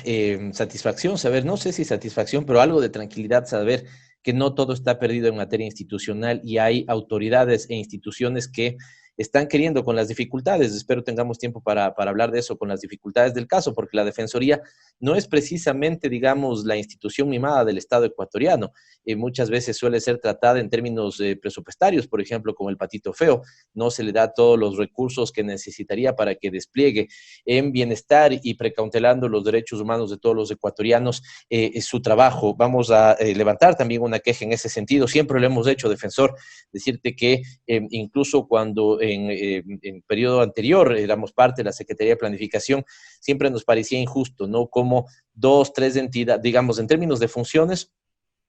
Speaker 4: satisfacción saber, no sé si satisfacción, pero algo de tranquilidad saber que no todo está perdido en materia institucional y hay autoridades e instituciones que están queriendo con las dificultades, espero tengamos tiempo para hablar de eso, con las dificultades del caso, porque la Defensoría no es precisamente, digamos, la institución mimada del Estado ecuatoriano. Muchas veces suele ser tratada en términos presupuestarios, por ejemplo, como el patito feo. No se le da todos los recursos que necesitaría para que despliegue en bienestar y precautelando los derechos humanos de todos los ecuatorianos su trabajo. Vamos a levantar también una queja en ese sentido. Siempre lo hemos hecho, defensor, decirte que incluso cuando en periodo anterior éramos parte de la Secretaría de Planificación, siempre nos parecía injusto, ¿no? Como 2, 3 entidades, digamos, en términos de funciones,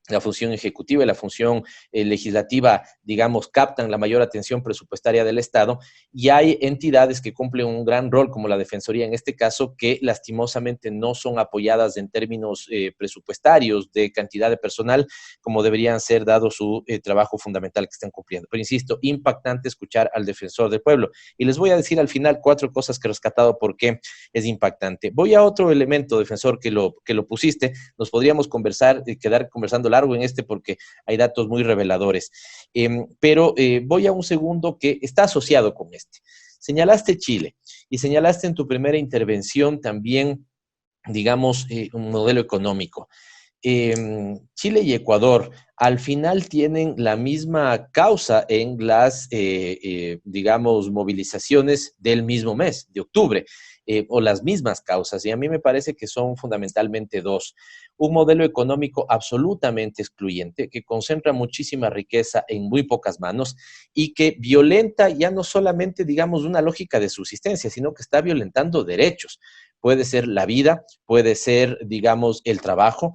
Speaker 4: la función ejecutiva y la función legislativa, digamos, captan la mayor atención presupuestaria del Estado, y hay entidades que cumplen un gran rol, como la Defensoría en este caso, que lastimosamente no son apoyadas en términos presupuestarios de cantidad de personal, como deberían ser dado su trabajo fundamental que están cumpliendo. Pero insisto, impactante escuchar al defensor del pueblo. Y les voy a decir al final 4 cosas que he rescatado por qué es impactante. Voy a otro elemento, defensor, que lo pusiste. Nos podríamos quedar conversando largo en este porque hay datos muy reveladores. Pero voy a un segundo que está asociado con este. Señalaste Chile y señalaste en tu primera intervención también, digamos, un modelo económico. Chile y Ecuador al final tienen la misma causa en las, digamos, movilizaciones del mismo mes, de octubre, o las mismas causas, y a mí me parece que son fundamentalmente 2. Un modelo económico absolutamente excluyente, que concentra muchísima riqueza en muy pocas manos y que violenta ya no solamente, digamos, una lógica de subsistencia, sino que está violentando derechos. Puede ser la vida, puede ser, digamos, el trabajo,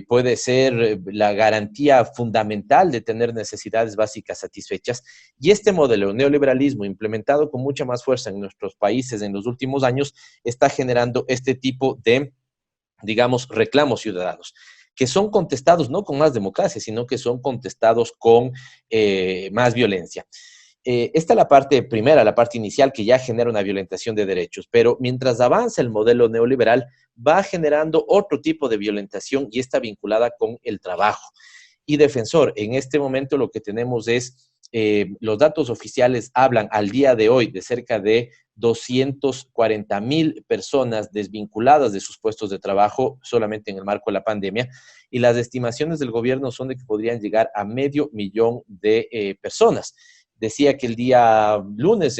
Speaker 4: puede ser la garantía fundamental de tener necesidades básicas satisfechas. Y este modelo neoliberalismo implementado con mucha más fuerza en nuestros países en los últimos años está generando este tipo de, digamos, reclamos ciudadanos, que son contestados no con más democracia, sino que son contestados con más violencia. Esta es la parte primera, la parte inicial, que ya genera una violentación de derechos, pero mientras avanza el modelo neoliberal, va generando otro tipo de violentación y está vinculada con el trabajo. Y defensor, en este momento lo que tenemos es, los datos oficiales hablan al día de hoy de cerca de 240,000 personas desvinculadas de sus puestos de trabajo solamente en el marco de la pandemia, y las estimaciones del gobierno son de que podrían llegar a 500,000 de personas. Decía que el día lunes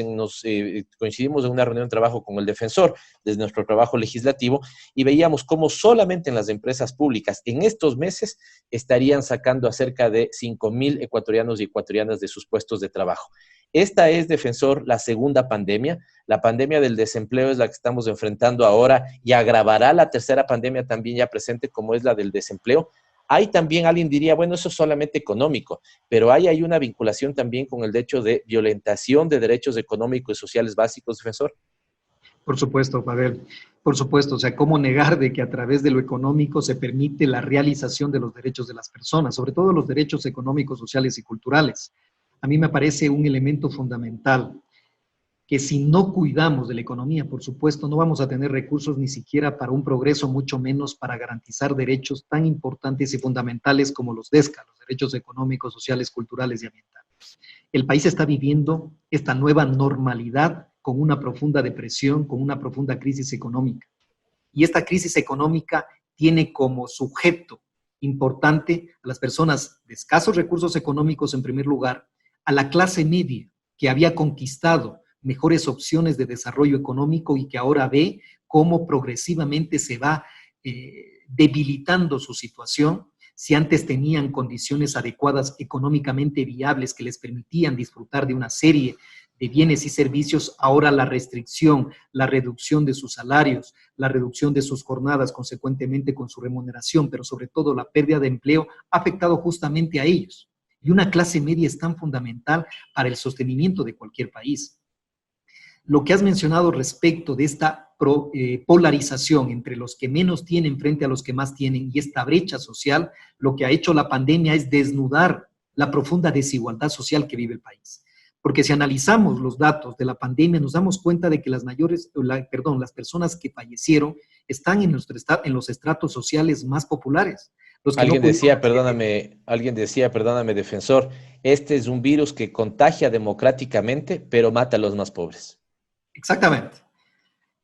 Speaker 4: coincidimos en una reunión de trabajo con el defensor desde nuestro trabajo legislativo y veíamos cómo solamente en las empresas públicas en estos meses estarían sacando a cerca de 5,000 ecuatorianos y ecuatorianas de sus puestos de trabajo. Esta es, defensor, la segunda pandemia. La pandemia del desempleo es la que estamos enfrentando ahora y agravará la tercera pandemia también ya presente, como es la del desempleo. Hay también, alguien diría, bueno, eso es solamente económico, pero hay una vinculación también con el hecho de violentación de derechos económicos y sociales básicos, defensor.
Speaker 5: Por supuesto, Pavel, por supuesto. O sea, ¿cómo negar de que a través de lo económico se permite la realización de los derechos de las personas, sobre todo los derechos económicos, sociales y culturales? A mí me parece un elemento fundamental que si no cuidamos de la economía, por supuesto, no vamos a tener recursos ni siquiera para un progreso, mucho menos para garantizar derechos tan importantes y fundamentales como los DESCA, los derechos económicos, sociales, culturales y ambientales. El país está viviendo esta nueva normalidad con una profunda depresión, con una profunda crisis económica. Y esta crisis económica tiene como sujeto importante a las personas de escasos recursos económicos en primer lugar, a la clase media que había conquistado mejores opciones de desarrollo económico y que ahora ve cómo progresivamente se va debilitando su situación. Si antes tenían condiciones adecuadas económicamente viables que les permitían disfrutar de una serie de bienes y servicios, ahora la restricción, la reducción de sus salarios, la reducción de sus jornadas, consecuentemente con su remuneración, pero sobre todo la pérdida de empleo, ha afectado justamente a ellos. Y una clase media es tan fundamental para el sostenimiento de cualquier país. Lo que has mencionado respecto de esta polarización entre los que menos tienen frente a los que más tienen y esta brecha social, lo que ha hecho la pandemia es desnudar la profunda desigualdad social que vive el país. Porque si analizamos los datos de la pandemia, nos damos cuenta de que las personas que fallecieron están en los estratos sociales más populares. Los que no pudimos
Speaker 4: Alguien decía, perdóname, defensor, este es un virus que contagia democráticamente, pero mata a los más pobres.
Speaker 5: Exactamente,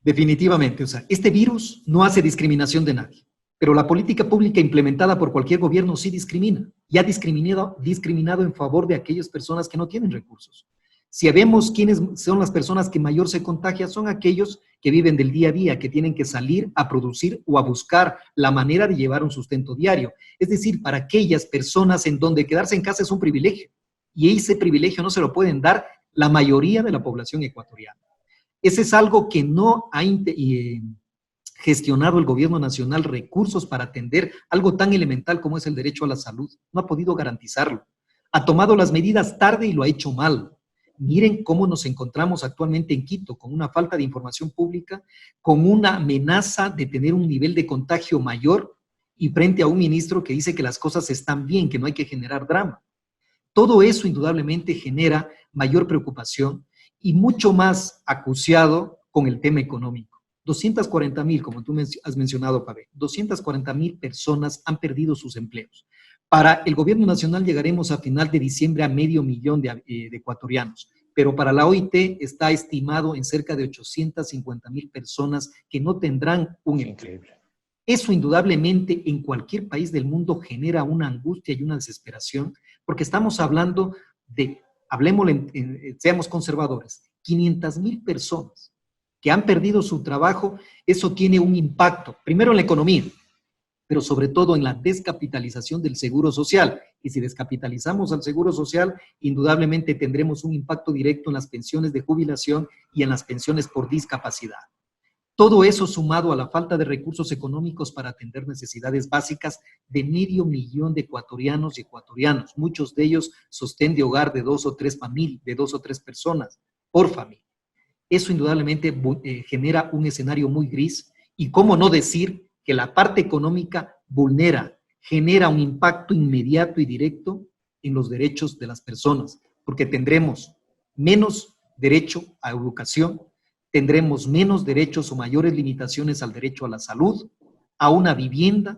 Speaker 5: definitivamente. O sea, este virus no hace discriminación de nadie, pero la política pública implementada por cualquier gobierno sí discrimina y ha discriminado en favor de aquellas personas que no tienen recursos. Si vemos quiénes son las personas que mayor se contagian, son aquellos que viven del día a día, que tienen que salir a producir o a buscar la manera de llevar un sustento diario. Es decir, para aquellas personas en donde quedarse en casa es un privilegio y ese privilegio no se lo pueden dar la mayoría de la población ecuatoriana. Ese es algo que no ha gestionado el gobierno nacional, recursos para atender algo tan elemental como es el derecho a la salud. No ha podido garantizarlo. Ha tomado las medidas tarde y lo ha hecho mal. Miren cómo nos encontramos actualmente en Quito, con una falta de información pública, con una amenaza de tener un nivel de contagio mayor y frente a un ministro que dice que las cosas están bien, que no hay que generar drama. Todo eso indudablemente genera mayor preocupación y mucho más acuciado con el tema económico. 240,000, como tú has mencionado, Pavel, 240,000 personas han perdido sus empleos. Para el gobierno nacional llegaremos a final de diciembre a 500,000 de ecuatorianos, pero para la OIT está estimado en cerca de 850,000 personas que no tendrán un empleo. Eso indudablemente en cualquier país del mundo genera una angustia y una desesperación, porque estamos hablando de, seamos conservadores, 500,000 personas que han perdido su trabajo. Eso tiene un impacto, primero en la economía, pero sobre todo en la descapitalización del seguro social. Y si descapitalizamos al seguro social, indudablemente tendremos un impacto directo en las pensiones de jubilación y en las pensiones por discapacidad. Todo eso sumado a la falta de recursos económicos para atender necesidades básicas de 500,000 de ecuatorianos y ecuatorianos, muchos de ellos sostén de hogar de 2 o 3 familias, de 2 o 3 personas por familia. Eso indudablemente genera un escenario muy gris y cómo no decir que la parte económica genera un impacto inmediato y directo en los derechos de las personas, porque tendremos menos derecho a educación, tendremos menos derechos o mayores limitaciones al derecho a la salud, a una vivienda,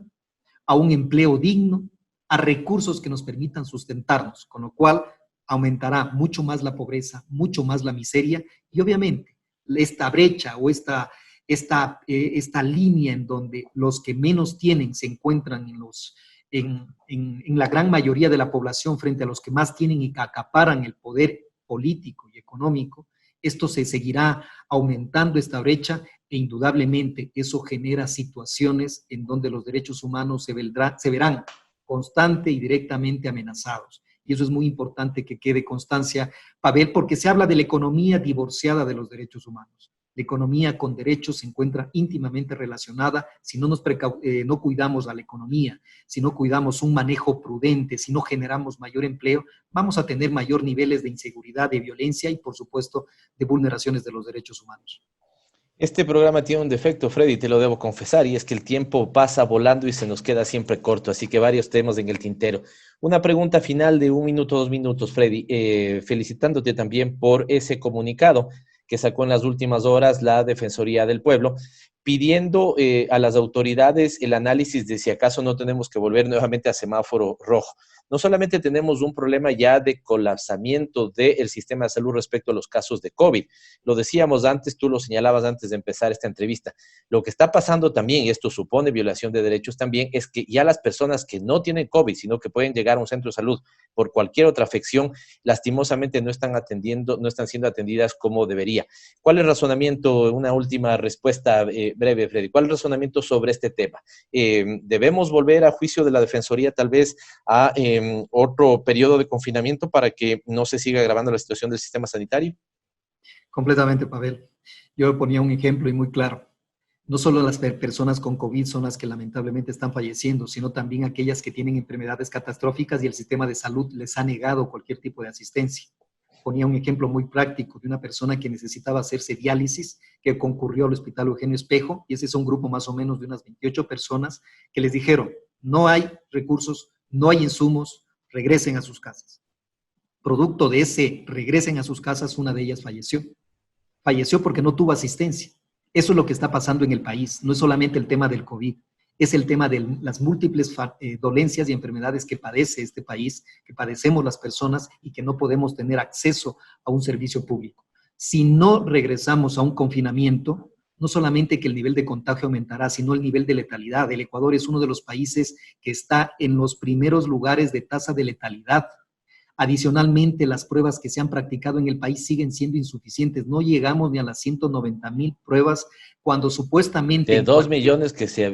Speaker 5: a un empleo digno, a recursos que nos permitan sustentarnos, con lo cual aumentará mucho más la pobreza, mucho más la miseria y obviamente esta brecha o esta línea en donde los que menos tienen se encuentran en la gran mayoría de la población frente a los que más tienen y que acaparan el poder político y económico, esto se seguirá aumentando esta brecha e indudablemente eso genera situaciones en donde los derechos humanos se verán constante y directamente amenazados. Y eso es muy importante que quede constancia, Pavel, porque se habla de la economía divorciada de los derechos humanos. La economía con derechos se encuentra íntimamente relacionada. Si no no cuidamos a la economía, si no cuidamos un manejo prudente, si no generamos mayor empleo, vamos a tener mayor niveles de inseguridad, de violencia y, por supuesto, de vulneraciones de los derechos humanos.
Speaker 4: Este programa tiene un defecto, Freddy, te lo debo confesar, y es que el tiempo pasa volando y se nos queda siempre corto, así que varios temas en el tintero. Una pregunta final de 1 minuto, 2 minutos, Freddy, felicitándote también por ese comunicado que sacó en las últimas horas la Defensoría del Pueblo, pidiendo a las autoridades el análisis de si acaso no tenemos que volver nuevamente a semáforo rojo. No solamente tenemos un problema ya de colapsamiento del sistema de salud respecto a los casos de COVID, lo decíamos antes, tú lo señalabas antes de empezar esta entrevista, lo que está pasando también, y esto supone violación de derechos también, es que ya las personas que no tienen COVID, sino que pueden llegar a un centro de salud por cualquier otra afección, lastimosamente no están siendo atendidas como debería. ¿Cuál es el razonamiento? Una última respuesta breve, Freddy. ¿Cuál es el razonamiento sobre este tema? ¿Debemos volver a juicio de la Defensoría tal vez a otro periodo de confinamiento para que no se siga agravando la situación del sistema sanitario?
Speaker 5: Completamente, Pavel. Yo ponía un ejemplo y muy claro. No solo las personas con COVID son las que lamentablemente están falleciendo, sino también aquellas que tienen enfermedades catastróficas y el sistema de salud les ha negado cualquier tipo de asistencia. Ponía un ejemplo muy práctico de una persona que necesitaba hacerse diálisis, que concurrió al Hospital Eugenio Espejo, y ese es un grupo más o menos de unas 28 personas que les dijeron, no hay recursos, no hay insumos, regresen a sus casas. Producto de ese regresen a sus casas, una de ellas falleció. Falleció porque no tuvo asistencia. Eso es lo que está pasando en el país. No es solamente el tema del COVID. es el tema de las múltiples dolencias y enfermedades que padece este país, que padecemos las personas y que no podemos tener acceso a un servicio público. Si no regresamos a un confinamiento, no solamente que el nivel de contagio aumentará, sino el nivel de letalidad. El Ecuador es uno de los países que está en los primeros lugares de tasa de letalidad. Adicionalmente, las pruebas que se han practicado en el país siguen siendo insuficientes. No llegamos ni a las 190,000 pruebas cuando supuestamente...
Speaker 4: De 2 millones que se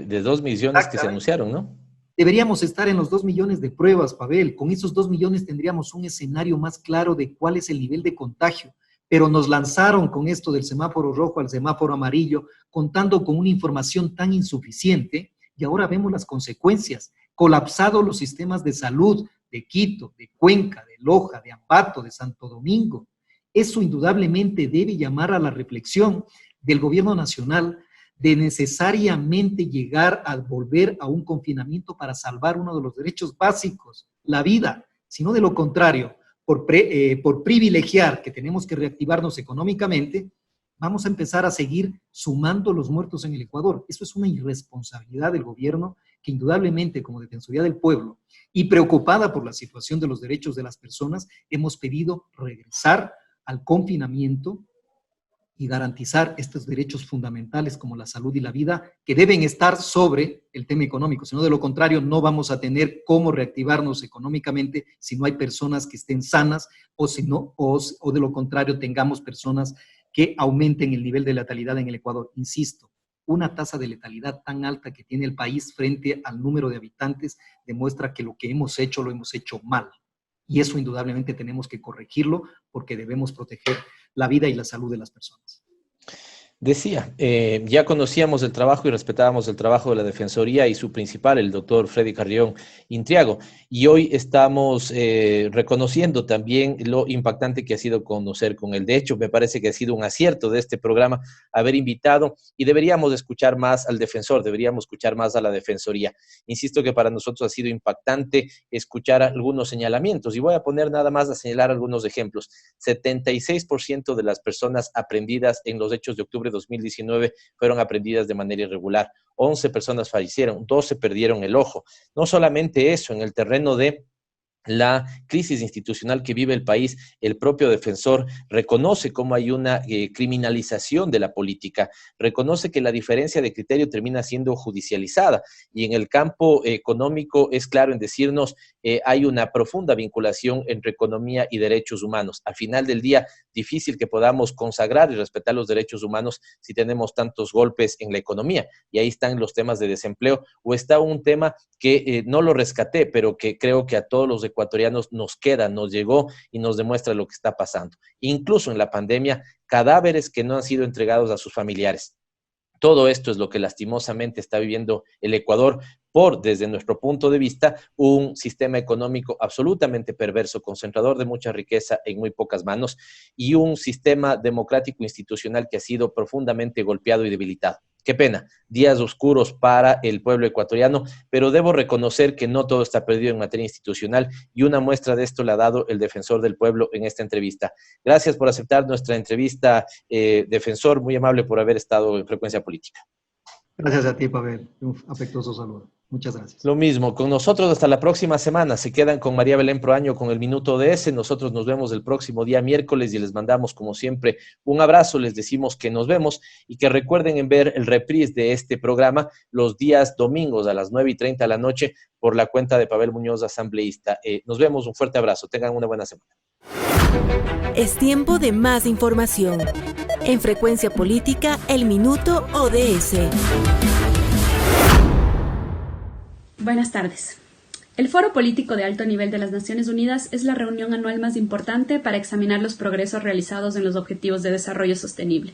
Speaker 4: anunciaron, ¿no?
Speaker 5: Deberíamos estar en los 2 millones de pruebas, Pavel. Con esos 2 millones tendríamos un escenario más claro de cuál es el nivel de contagio. Pero nos lanzaron con esto del semáforo rojo al semáforo amarillo, contando con una información tan insuficiente, y ahora vemos las consecuencias. Colapsados los sistemas de salud de Quito, de Cuenca, de Loja, de Ambato, de Santo Domingo. Eso indudablemente debe llamar a la reflexión del gobierno nacional de necesariamente llegar a volver a un confinamiento para salvar uno de los derechos básicos, la vida, sino de lo contrario, por privilegiar que tenemos que reactivarnos económicamente, vamos a empezar a seguir sumando los muertos en el Ecuador. Eso es una irresponsabilidad del gobierno que indudablemente como Defensoría del Pueblo y preocupada por la situación de los derechos de las personas, hemos pedido regresar al confinamiento y garantizar estos derechos fundamentales como la salud y la vida, que deben estar sobre el tema económico. Si no, de lo contrario, no vamos a tener cómo reactivarnos económicamente si no hay personas que estén sanas o de lo contrario tengamos personas que aumenten el nivel de letalidad en el Ecuador. Insisto, una tasa de letalidad tan alta que tiene el país frente al número de habitantes demuestra que lo que hemos hecho lo hemos hecho mal. Y eso indudablemente tenemos que corregirlo porque debemos proteger la vida y la salud de las personas.
Speaker 4: Decía, ya conocíamos el trabajo y respetábamos el trabajo de la Defensoría y su principal, el doctor Freddy Carrión Intriago, y hoy estamos reconociendo también lo impactante que ha sido conocer con él. De hecho, me parece que ha sido un acierto de este programa haber invitado, y deberíamos escuchar más al defensor, deberíamos escuchar más a la Defensoría. Insisto que para nosotros ha sido impactante escuchar algunos señalamientos, y voy a poner nada más a señalar algunos ejemplos. 76% de las personas aprendidas en los hechos de octubre de 2019 fueron aprendidas de manera irregular. 11 personas fallecieron, 12 perdieron el ojo. No solamente eso, en el terreno de la crisis institucional que vive el país, el propio defensor reconoce cómo hay una criminalización de la política, reconoce que la diferencia de criterio termina siendo judicializada, y en el campo económico es claro en decirnos hay una profunda vinculación entre economía y derechos humanos. Al final del día, difícil que podamos consagrar y respetar los derechos humanos si tenemos tantos golpes en la economía, y ahí están los temas de desempleo, o está un tema que no lo rescaté, pero que creo que a todos los ecuatorianos nos queda, nos llegó y nos demuestra lo que está pasando. Incluso en la pandemia, cadáveres que no han sido entregados a sus familiares. Todo esto es lo que lastimosamente está viviendo el Ecuador por, desde nuestro punto de vista, un sistema económico absolutamente perverso, concentrador de mucha riqueza en muy pocas manos, y un sistema democrático institucional que ha sido profundamente golpeado y debilitado. Qué pena, días oscuros para el pueblo ecuatoriano, pero debo reconocer que no todo está perdido en materia institucional, y una muestra de esto la ha dado el defensor del pueblo en esta entrevista. Gracias por aceptar nuestra entrevista, defensor, muy amable por haber estado en Frecuencia Política.
Speaker 5: Gracias a ti, Pavel. Un afectuoso saludo. Muchas gracias.
Speaker 4: Lo mismo, con nosotros hasta la próxima semana. Se quedan con María Belén Proaño con el Minuto DS. Nosotros nos vemos el próximo día miércoles y les mandamos, como siempre, un abrazo. Les decimos que nos vemos y que recuerden en ver el reprise de este programa los días domingos a las 9:30 de la noche por la cuenta de Pavel Muñoz, asambleísta. Nos vemos, un fuerte abrazo. Tengan una buena semana.
Speaker 3: Es tiempo de más información. En Frecuencia Política, el Minuto ODS.
Speaker 6: Buenas tardes. El Foro Político de Alto Nivel de las Naciones Unidas es la reunión anual más importante para examinar los progresos realizados en los Objetivos de Desarrollo Sostenible.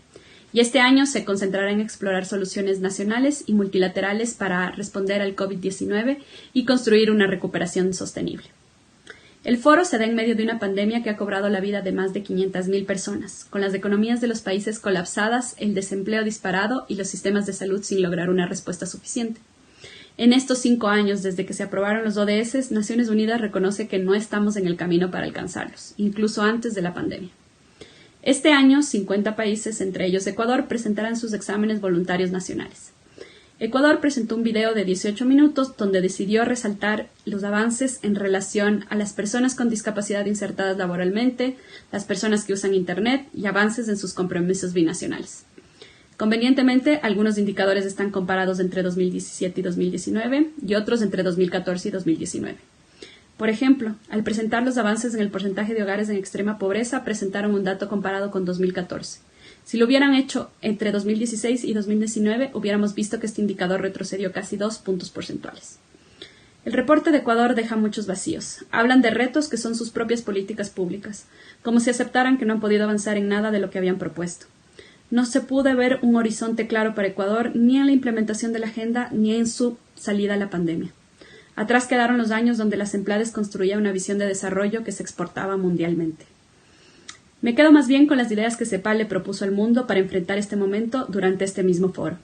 Speaker 6: Y este año se concentrará en explorar soluciones nacionales y multilaterales para responder al COVID-19 y construir una recuperación sostenible. El foro se da en medio de una pandemia que ha cobrado la vida de más de 500,000 personas, con las economías de los países colapsadas, el desempleo disparado y los sistemas de salud sin lograr una respuesta suficiente. En estos 5 años, desde que se aprobaron los ODS, Naciones Unidas reconoce que no estamos en el camino para alcanzarlos, incluso antes de la pandemia. Este año, 50 países, entre ellos Ecuador, presentarán sus exámenes voluntarios nacionales. Ecuador presentó un video de 18 minutos donde decidió resaltar los avances en relación a las personas con discapacidad insertadas laboralmente, las personas que usan Internet y avances en sus compromisos binacionales. Convenientemente, algunos indicadores están comparados entre 2017 y 2019 y otros entre 2014 y 2019. Por ejemplo, al presentar los avances en el porcentaje de hogares en extrema pobreza, presentaron un dato comparado con 2014. Si lo hubieran hecho entre 2016 y 2019, hubiéramos visto que este indicador retrocedió casi 2 puntos porcentuales. El reporte de Ecuador deja muchos vacíos. Hablan de retos que son sus propias políticas públicas, como si aceptaran que no han podido avanzar en nada de lo que habían propuesto. No se pudo ver un horizonte claro para Ecuador ni en la implementación de la agenda ni en su salida a la pandemia. Atrás quedaron los años donde las empleadas construían una visión de desarrollo que se exportaba mundialmente. Me quedo más bien con las ideas que CEPAL le propuso al mundo para enfrentar este momento durante este mismo foro.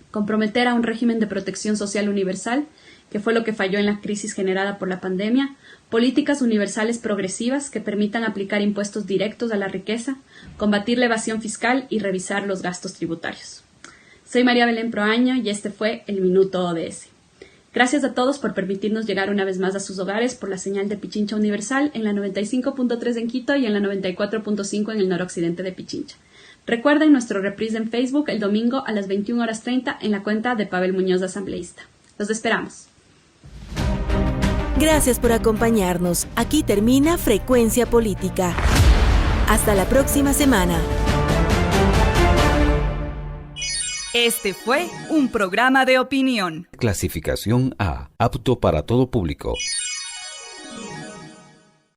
Speaker 6: Comprometer a un régimen de protección social universal, que fue lo que falló en la crisis generada por la pandemia, políticas universales progresivas que permitan aplicar impuestos directos a la riqueza, combatir la evasión fiscal y revisar los gastos tributarios. Soy María Belén Proaño y este fue el Minuto ODS. Gracias a todos por permitirnos llegar una vez más a sus hogares por la señal de Pichincha Universal en la 95.3 en Quito y en la 94.5 en el noroccidente de Pichincha. Recuerden nuestro reprise en Facebook el domingo a las 21:30 en la cuenta de Pavel Muñoz Asambleísta. Los esperamos.
Speaker 3: Gracias por acompañarnos. Aquí termina Frecuencia Política. Hasta la próxima semana.
Speaker 1: Este fue un programa de opinión.
Speaker 2: Clasificación A, apto para todo público.